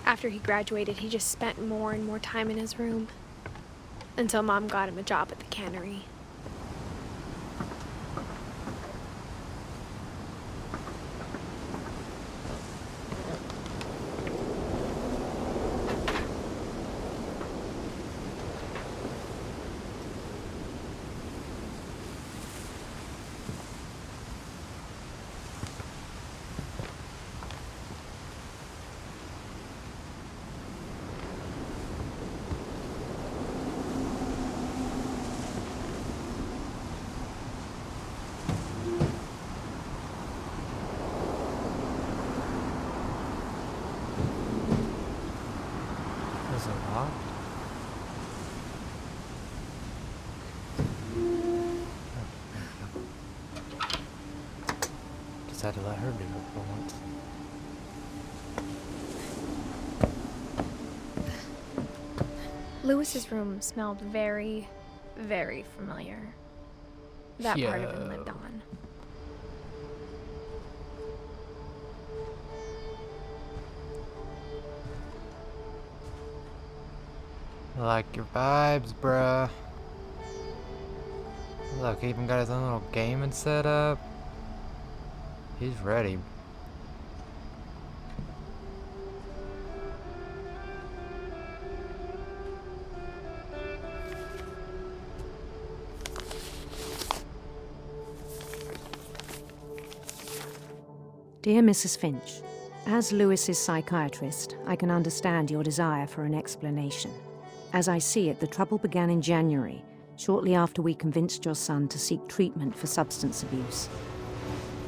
After he graduated, he just spent more and more time in his room, until Mom got him a job at the cannery. Is it locked? Just had to let her do it for once. Louis's room smelled very, very familiar. That part of him lived on. I like your vibes, bruh. Look, he even got his own little gaming setup. He's ready. Dear Mrs. Finch, as Louis's psychiatrist, I can understand your desire for an explanation. As I see it, the trouble began in January, shortly after we convinced your son to seek treatment for substance abuse.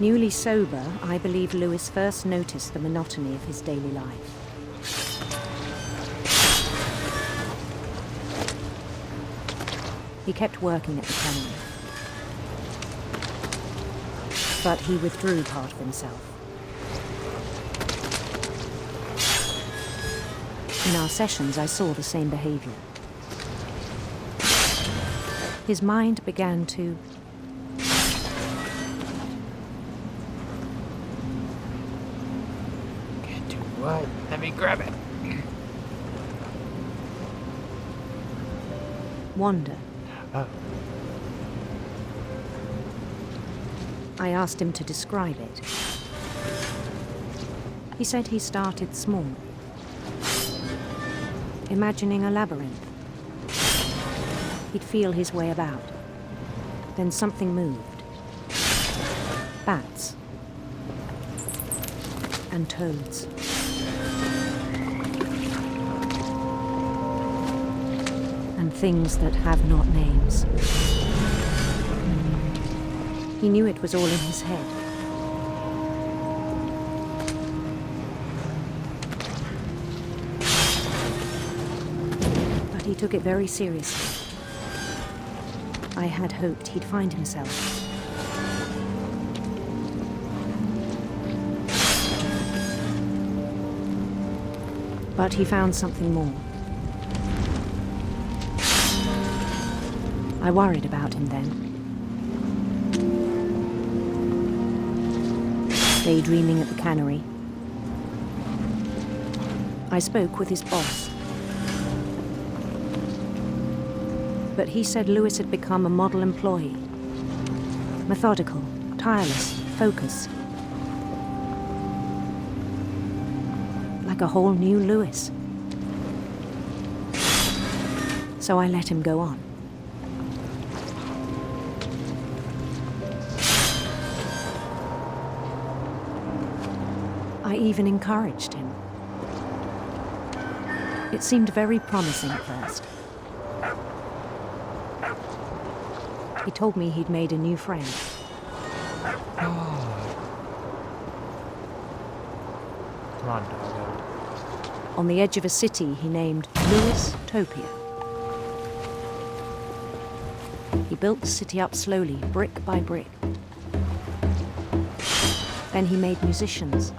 Newly sober, I believe Louis first noticed the monotony of his daily life. He kept working at the cannery, but he withdrew part of himself. In our sessions, I saw the same behavior. His mind began to Can't do what? Let me grab it. wander. Oh. I asked him to describe it. He said he started small, imagining a labyrinth. He'd feel his way about. Then something moved. Bats. And toads. And things that have not names. He knew it was all in his head. But he took it very seriously. I had hoped he'd find himself. But he found something more. I worried about him then. Daydreaming at the cannery. I spoke with his boss. But he said Louis had become a model employee. Methodical, tireless, focused. Like a whole new Louis. So I let him go on. I even encouraged him. It seemed very promising at first. He told me he'd made a new friend. Come on, doggo. On the edge of a city he named Louis Topia. He built the city up slowly, brick by brick. Then he made musicians.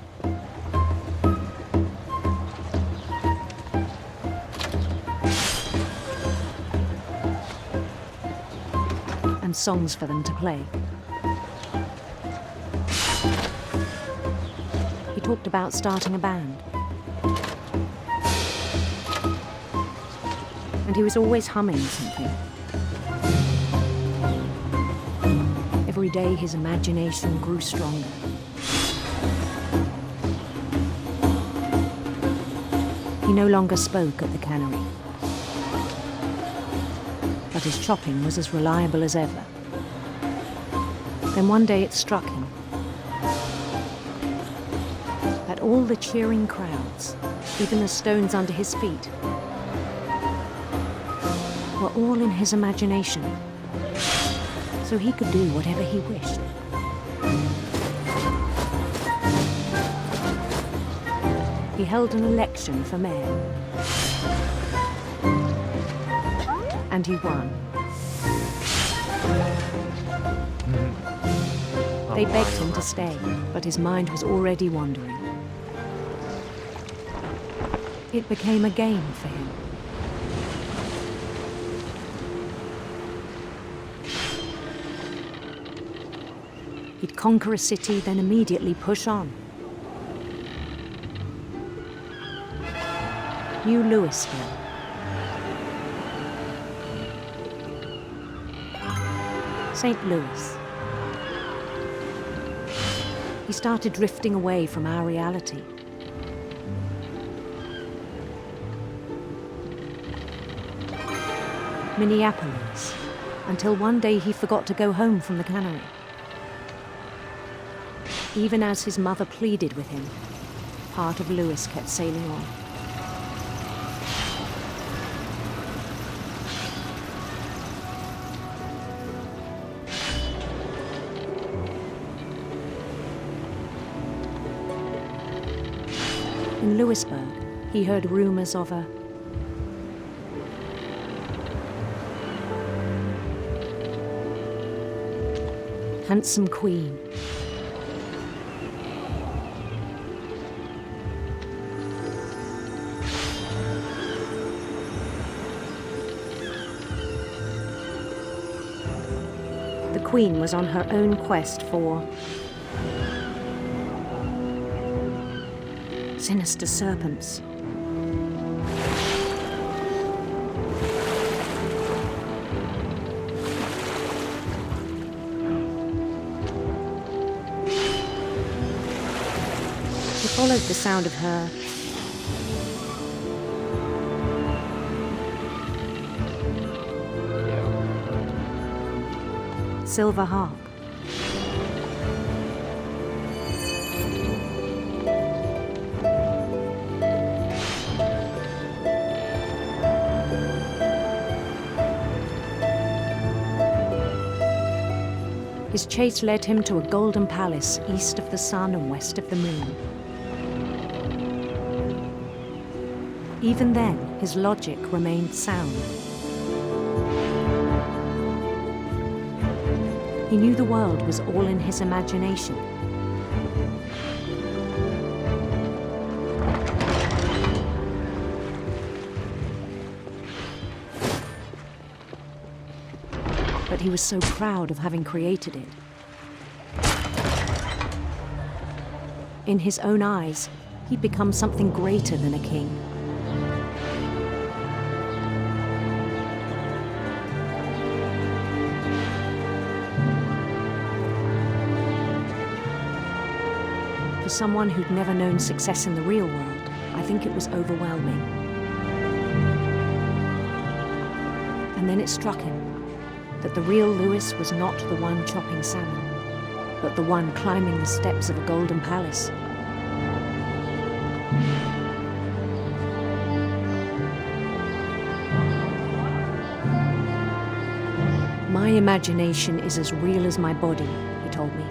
And songs for them to play. He talked about starting a band. And he was always humming something. Every day his imagination grew stronger. He no longer spoke at the cannery. But his chopping was as reliable as ever. Then one day it struck him that all the cheering crowds, even the stones under his feet, were all in his imagination, so he could do whatever he wished. He held an election for mayor, and he won. They begged him to stay, but his mind was already wandering. It became a game for him. He'd conquer a city, then immediately push on. New Louisville. St. Louis. He started drifting away from our reality. Minneapolis, until one day he forgot to go home from the cannery. Even as his mother pleaded with him, part of Louis kept sailing on. In Louisburg, he heard rumors of a handsome queen. The queen was on her own quest for sinister serpents. He followed the sound of her silver harp. His chase led him to a golden palace east of the sun and west of the moon. Even then, his logic remained sound. He knew the world was all in his imagination. But he was so proud of having created it. In his own eyes, he'd become something greater than a king. For someone who'd never known success in the real world, I think it was overwhelming. And then it struck him that the real Louis was not the one chopping salmon, but the one climbing the steps of a golden palace. My imagination is as real as my body, he told me.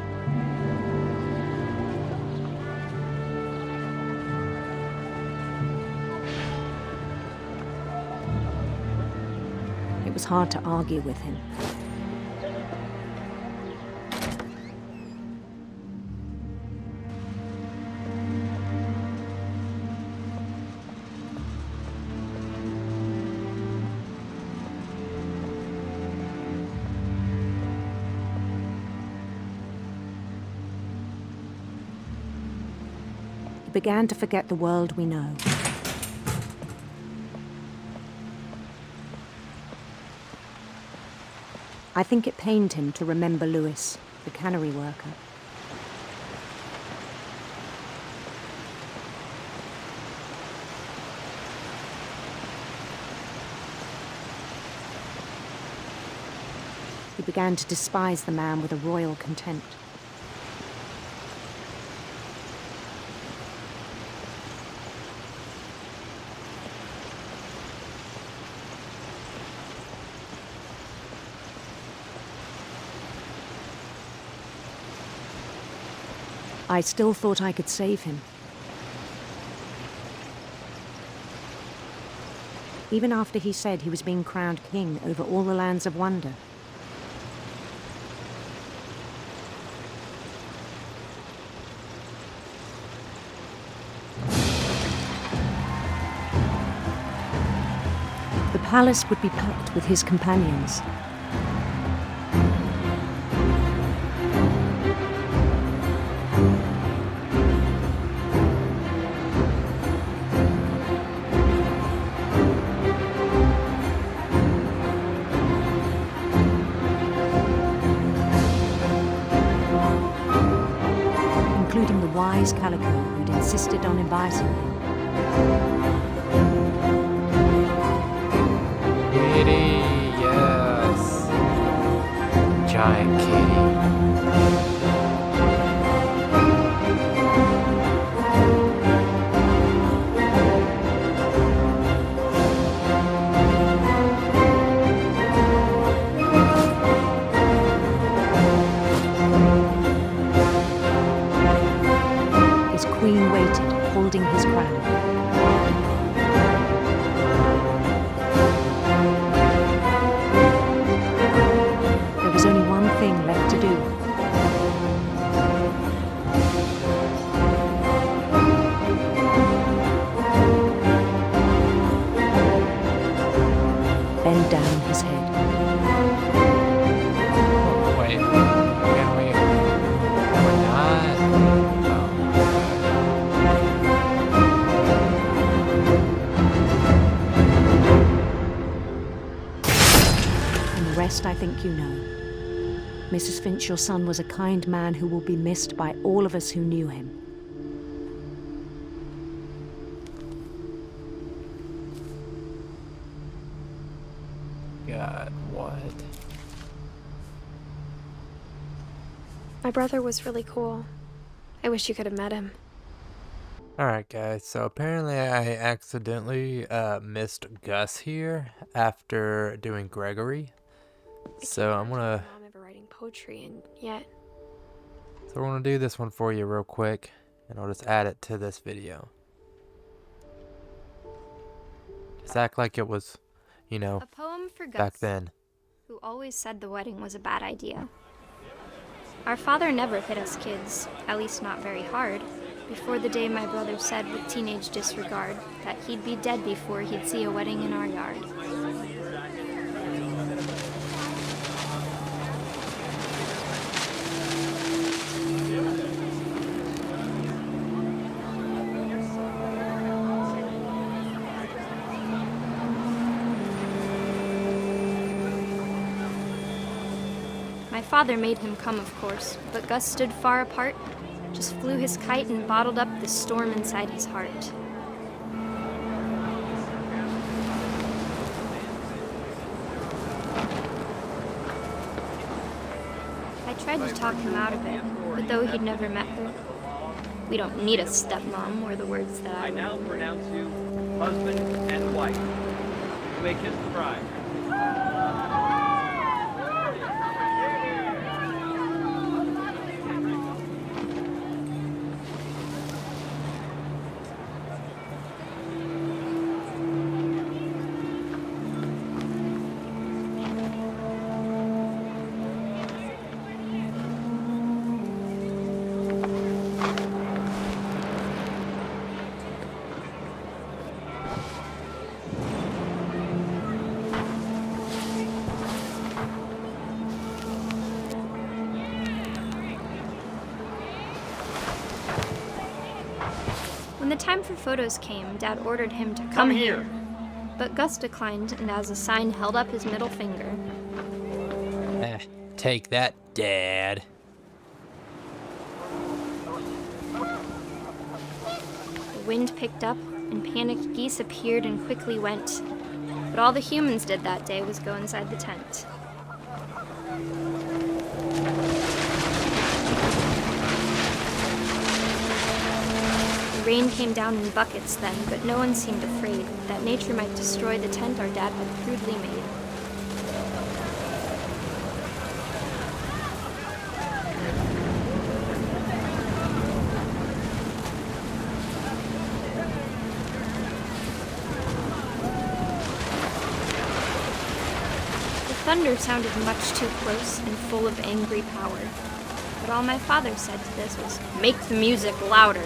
It was hard to argue with him. Began to forget the world we know. I think it pained him to remember Lewis, the cannery worker. He began to despise the man with a royal contempt. I still thought I could save him. Even after he said he was being crowned king over all the lands of wonder. The palace would be packed with his companions. Including the wise Calico who'd insisted on inviting him. Kitty, yes. Giant kitty. His queen waited, holding his crown. There was only one thing left to do. Bend down his head. Wait, can we? We're not. And the rest I think you know. Mrs. Finch, your son was a kind man who will be missed by all of us who knew him. God, what? My brother was really cool. I wish you could have met him. Alright guys, so apparently I accidentally missed Gus here after doing Gregory. So I'm gonna... Mom ever writing poetry, and yet... So we're gonna do this one for you real quick, and I'll just add it to this video. Just act like it was, you know, A poem for Gus, back then. who always said the wedding was a bad idea. Our father never hit us kids, at least not very hard, before the day my brother said with teenage disregard that he'd be dead before he'd see a wedding in our yard. My father made him come, of course, but Gus stood far apart, just flew his kite and bottled up the storm inside his heart. I tried to talk him out of it, but though he'd never met her, "We don't need a stepmom," were the words that I now pronounce you husband and wife. You may kiss the bride. When the time for photos came, Dad ordered him to come here. But Gus declined and as a sign held up his middle finger. Take that, Dad. The wind picked up and panicked geese appeared and quickly went. But all the humans did that day was go inside the tent. The rain came down in buckets then, but no one seemed afraid that nature might destroy the tent our dad had crudely made. The thunder sounded much too close and full of angry power. But all my father said to this was, "Make the music louder."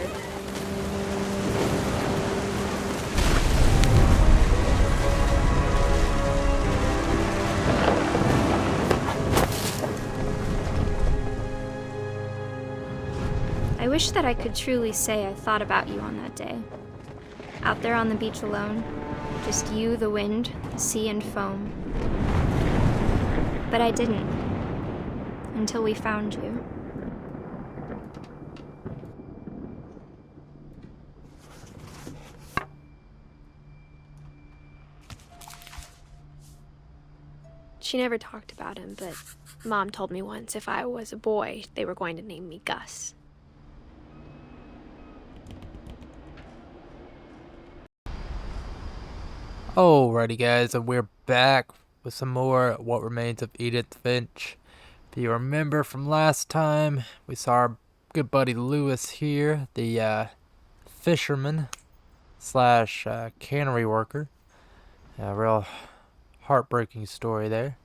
I wish that I could truly say I thought about you on that day. Out there on the beach alone, just you, the wind, the sea, and foam. But I didn't, until we found you. She never talked about him, but Mom told me once if I was a boy, they were going to name me Gus. Alrighty guys, and we're back with some more What Remains of Edith Finch. If you remember from last time, we saw our good buddy Lewis here, the fisherman slash cannery worker. A real heartbreaking story there.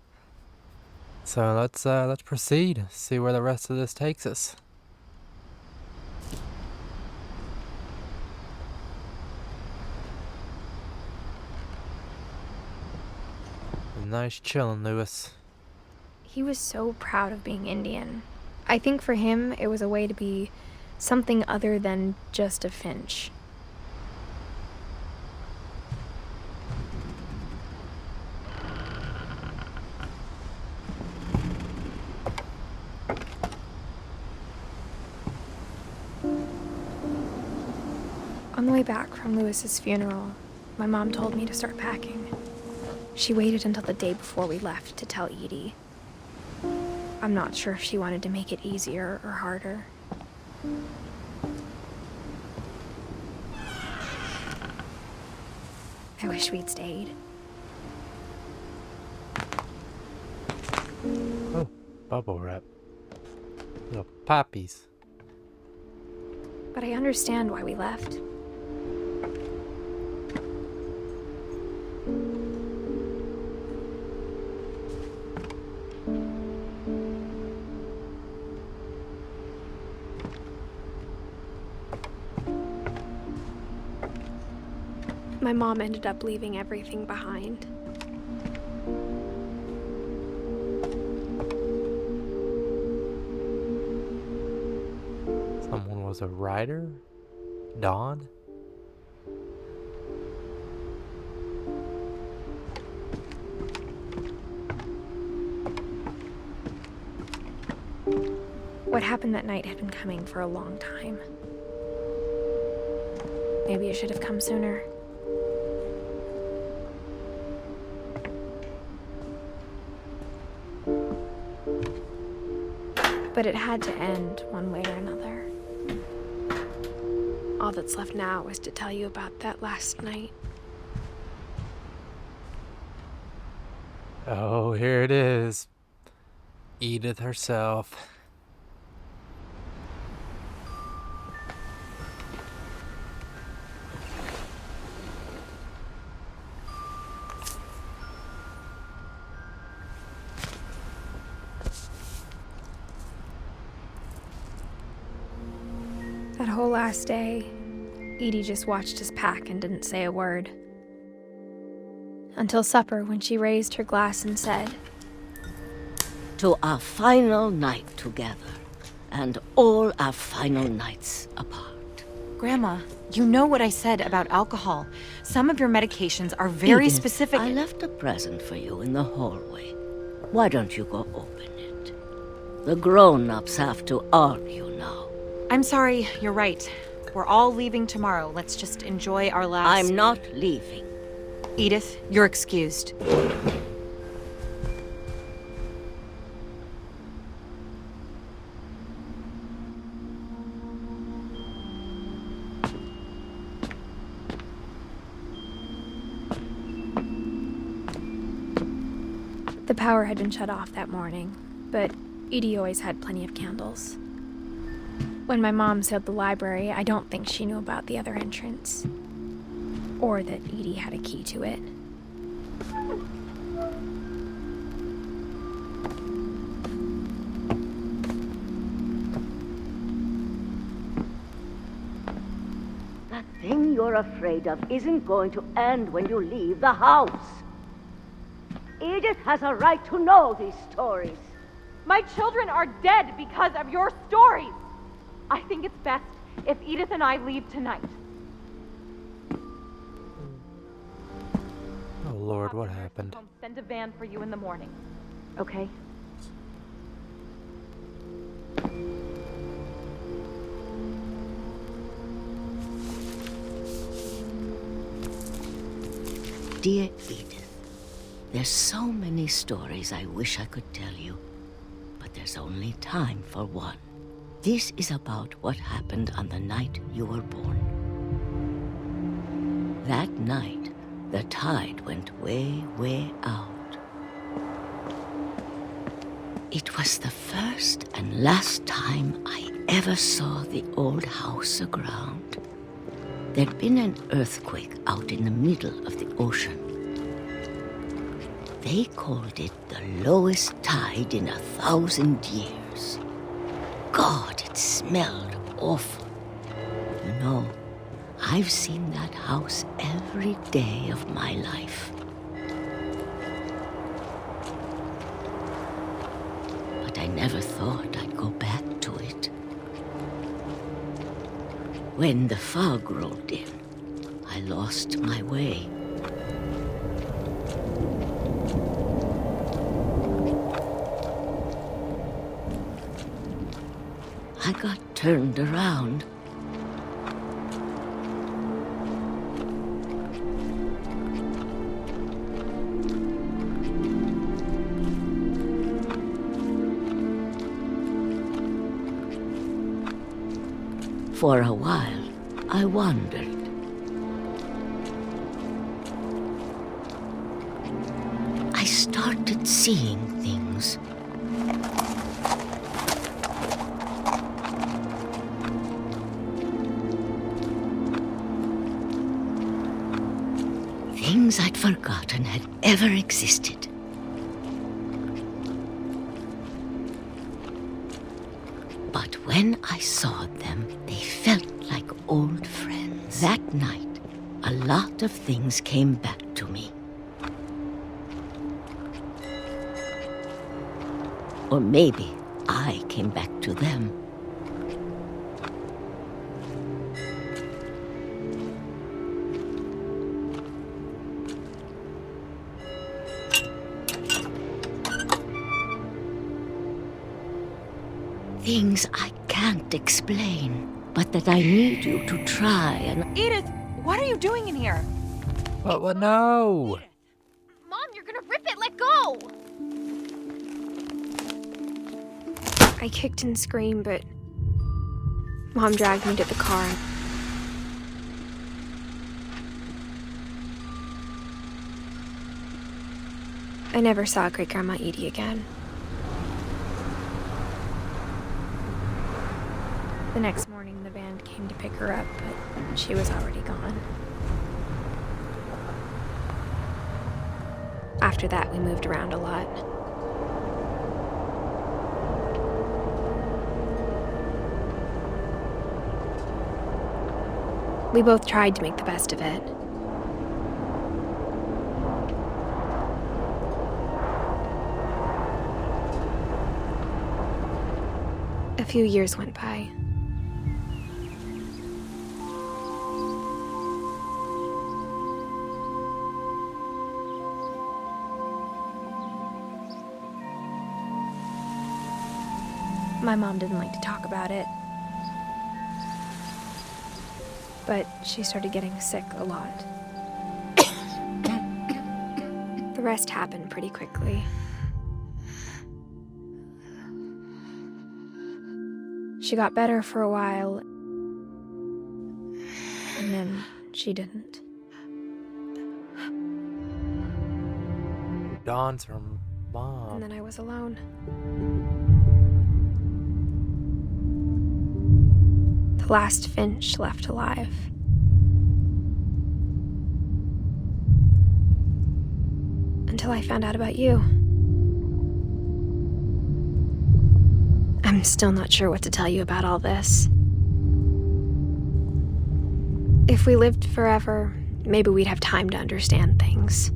So let's proceed, see where the rest of this takes us. Nice chillin', Lewis. He was so proud of being Indian. I think for him, it was a way to be something other than just a Finch. On the way back from Lewis's funeral, my mom told me to start packing. She waited until the day before we left to tell Edie. I'm not sure if she wanted to make it easier or harder. I wish we'd stayed. Oh, bubble wrap. Little poppies. But I understand why we left. My mom ended up leaving everything behind. Someone was a writer? Dawn? What happened that night had been coming for a long time. Maybe it should have come sooner. But it had to end one way or another. All that's left now is to tell you about that last night. Oh, here it is. Edith herself. That whole last day, Edie just watched us pack and didn't say a word. Until supper, when she raised her glass and said, "To our final night together, and all our final nights apart." Grandma, You know what I said about alcohol. Some of your medications are very Edith, specific. I left a present for you in the hallway. Why don't you go open it? The grown-ups have to argue now. I'm sorry, you're right. We're all leaving tomorrow. Let's just enjoy our last... I'm not leaving. Edith, you're excused. The power had been shut off that morning, but Edie always had plenty of candles. When my mom sealed the library, I don't think she knew about the other entrance, or that Edie had a key to it. That thing you're afraid of isn't going to end when you leave the house. Edith has a right to know these stories. My children are dead because of your stories. I think it's best if Edith and I leave tonight. Oh Lord, what happened? I'll send a van for you in the morning. Okay? Dear Edith, there's so many stories I wish I could tell you, but there's only time for one. This is about what happened on the night you were born. That night, the tide went way, way out. It was the first and last time I ever saw the old house aground. There'd been an earthquake out in the middle of the ocean. They called it the lowest tide in 1,000 years. God, it smelled awful. You know, I've seen that house every day of my life. But I never thought I'd go back to it. When the fog rolled in, I lost my way. I got turned around. For a while, I wandered. I started seeing things. Things I'd forgotten had ever existed. But when I saw them, they felt like old friends. That night, a lot of things came back to me. Or maybe I came back to them. Things I can't explain, but that I need you to try and... Edith, what are you doing in here? What, no! Mom, you're gonna rip it! Let go! I kicked and screamed, but Mom dragged me to the car. I never saw Great-Grandma Edie again. The next morning, the van came to pick her up, but she was already gone. After that, we moved around a lot. We both tried to make the best of it. A few years went by. My mom didn't like to talk about it. But she started getting sick a lot. The rest happened pretty quickly. She got better for a while, and then she didn't. Dawn's her mom. And then I was alone. The last Finch left alive. Until I found out about you. I'm still not sure what to tell you about all this. If we lived forever, maybe we'd have time to understand things.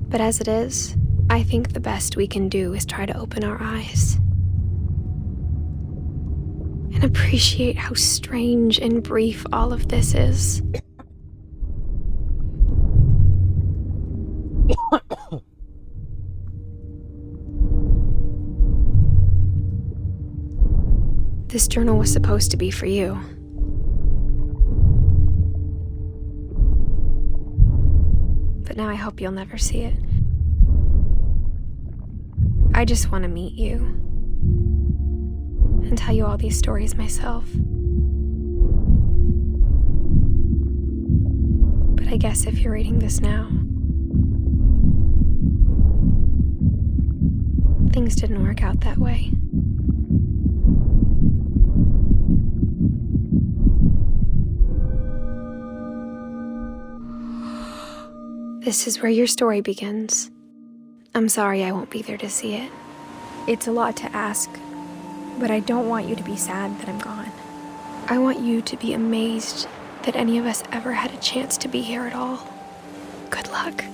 But as it is, I think the best we can do is try to open our eyes. And appreciate how strange and brief all of this is. This journal was supposed to be for you. But now I hope you'll never see it. I just want to meet you and tell you all these stories myself. But I guess if you're reading this now, things didn't work out that way. This is where your story begins. I'm sorry I won't be there to see it. It's a lot to ask, but I don't want you to be sad that I'm gone. I want you to be amazed that any of us ever had a chance to be here at all. Good luck.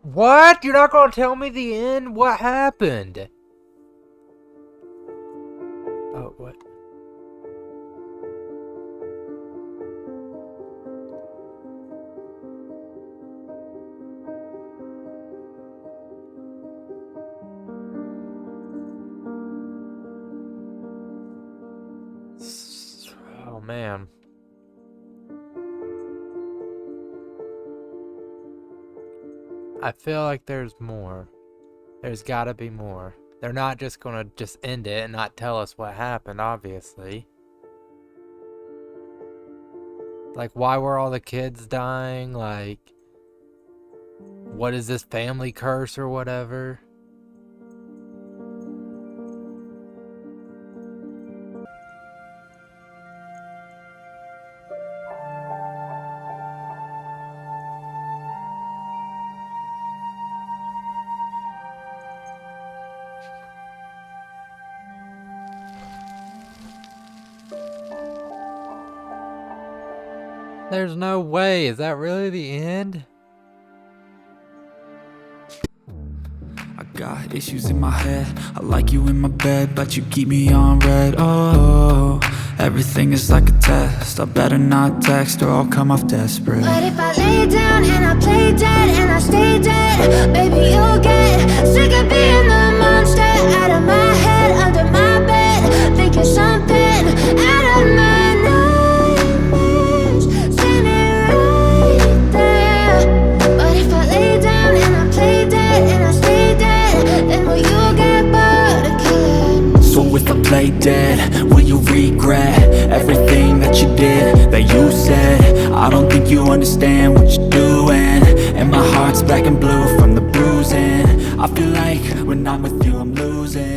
What? You're not gonna tell me the end? What happened? Oh, what? Oh, man. I feel like there's more. There's gotta be more. They're not just gonna just end it and not tell us what happened, obviously. Like, why were all the kids dying? Like, what is this family curse or whatever? There's no way. Is that really the end? I got issues in my head. I like you in my bed, but you keep me on red. Oh, everything is like a test. I better not text or I'll come off desperate. But if I lay down and I play dead and I stay dead, baby, you'll get sick of being the monster out of my head, under my bed, thinking something out of my if I play dead, will you regret everything that you did, that you said? I don't think you understand what you're doing, and my heart's black and blue from the bruising. I feel like when I'm with you I'm losing.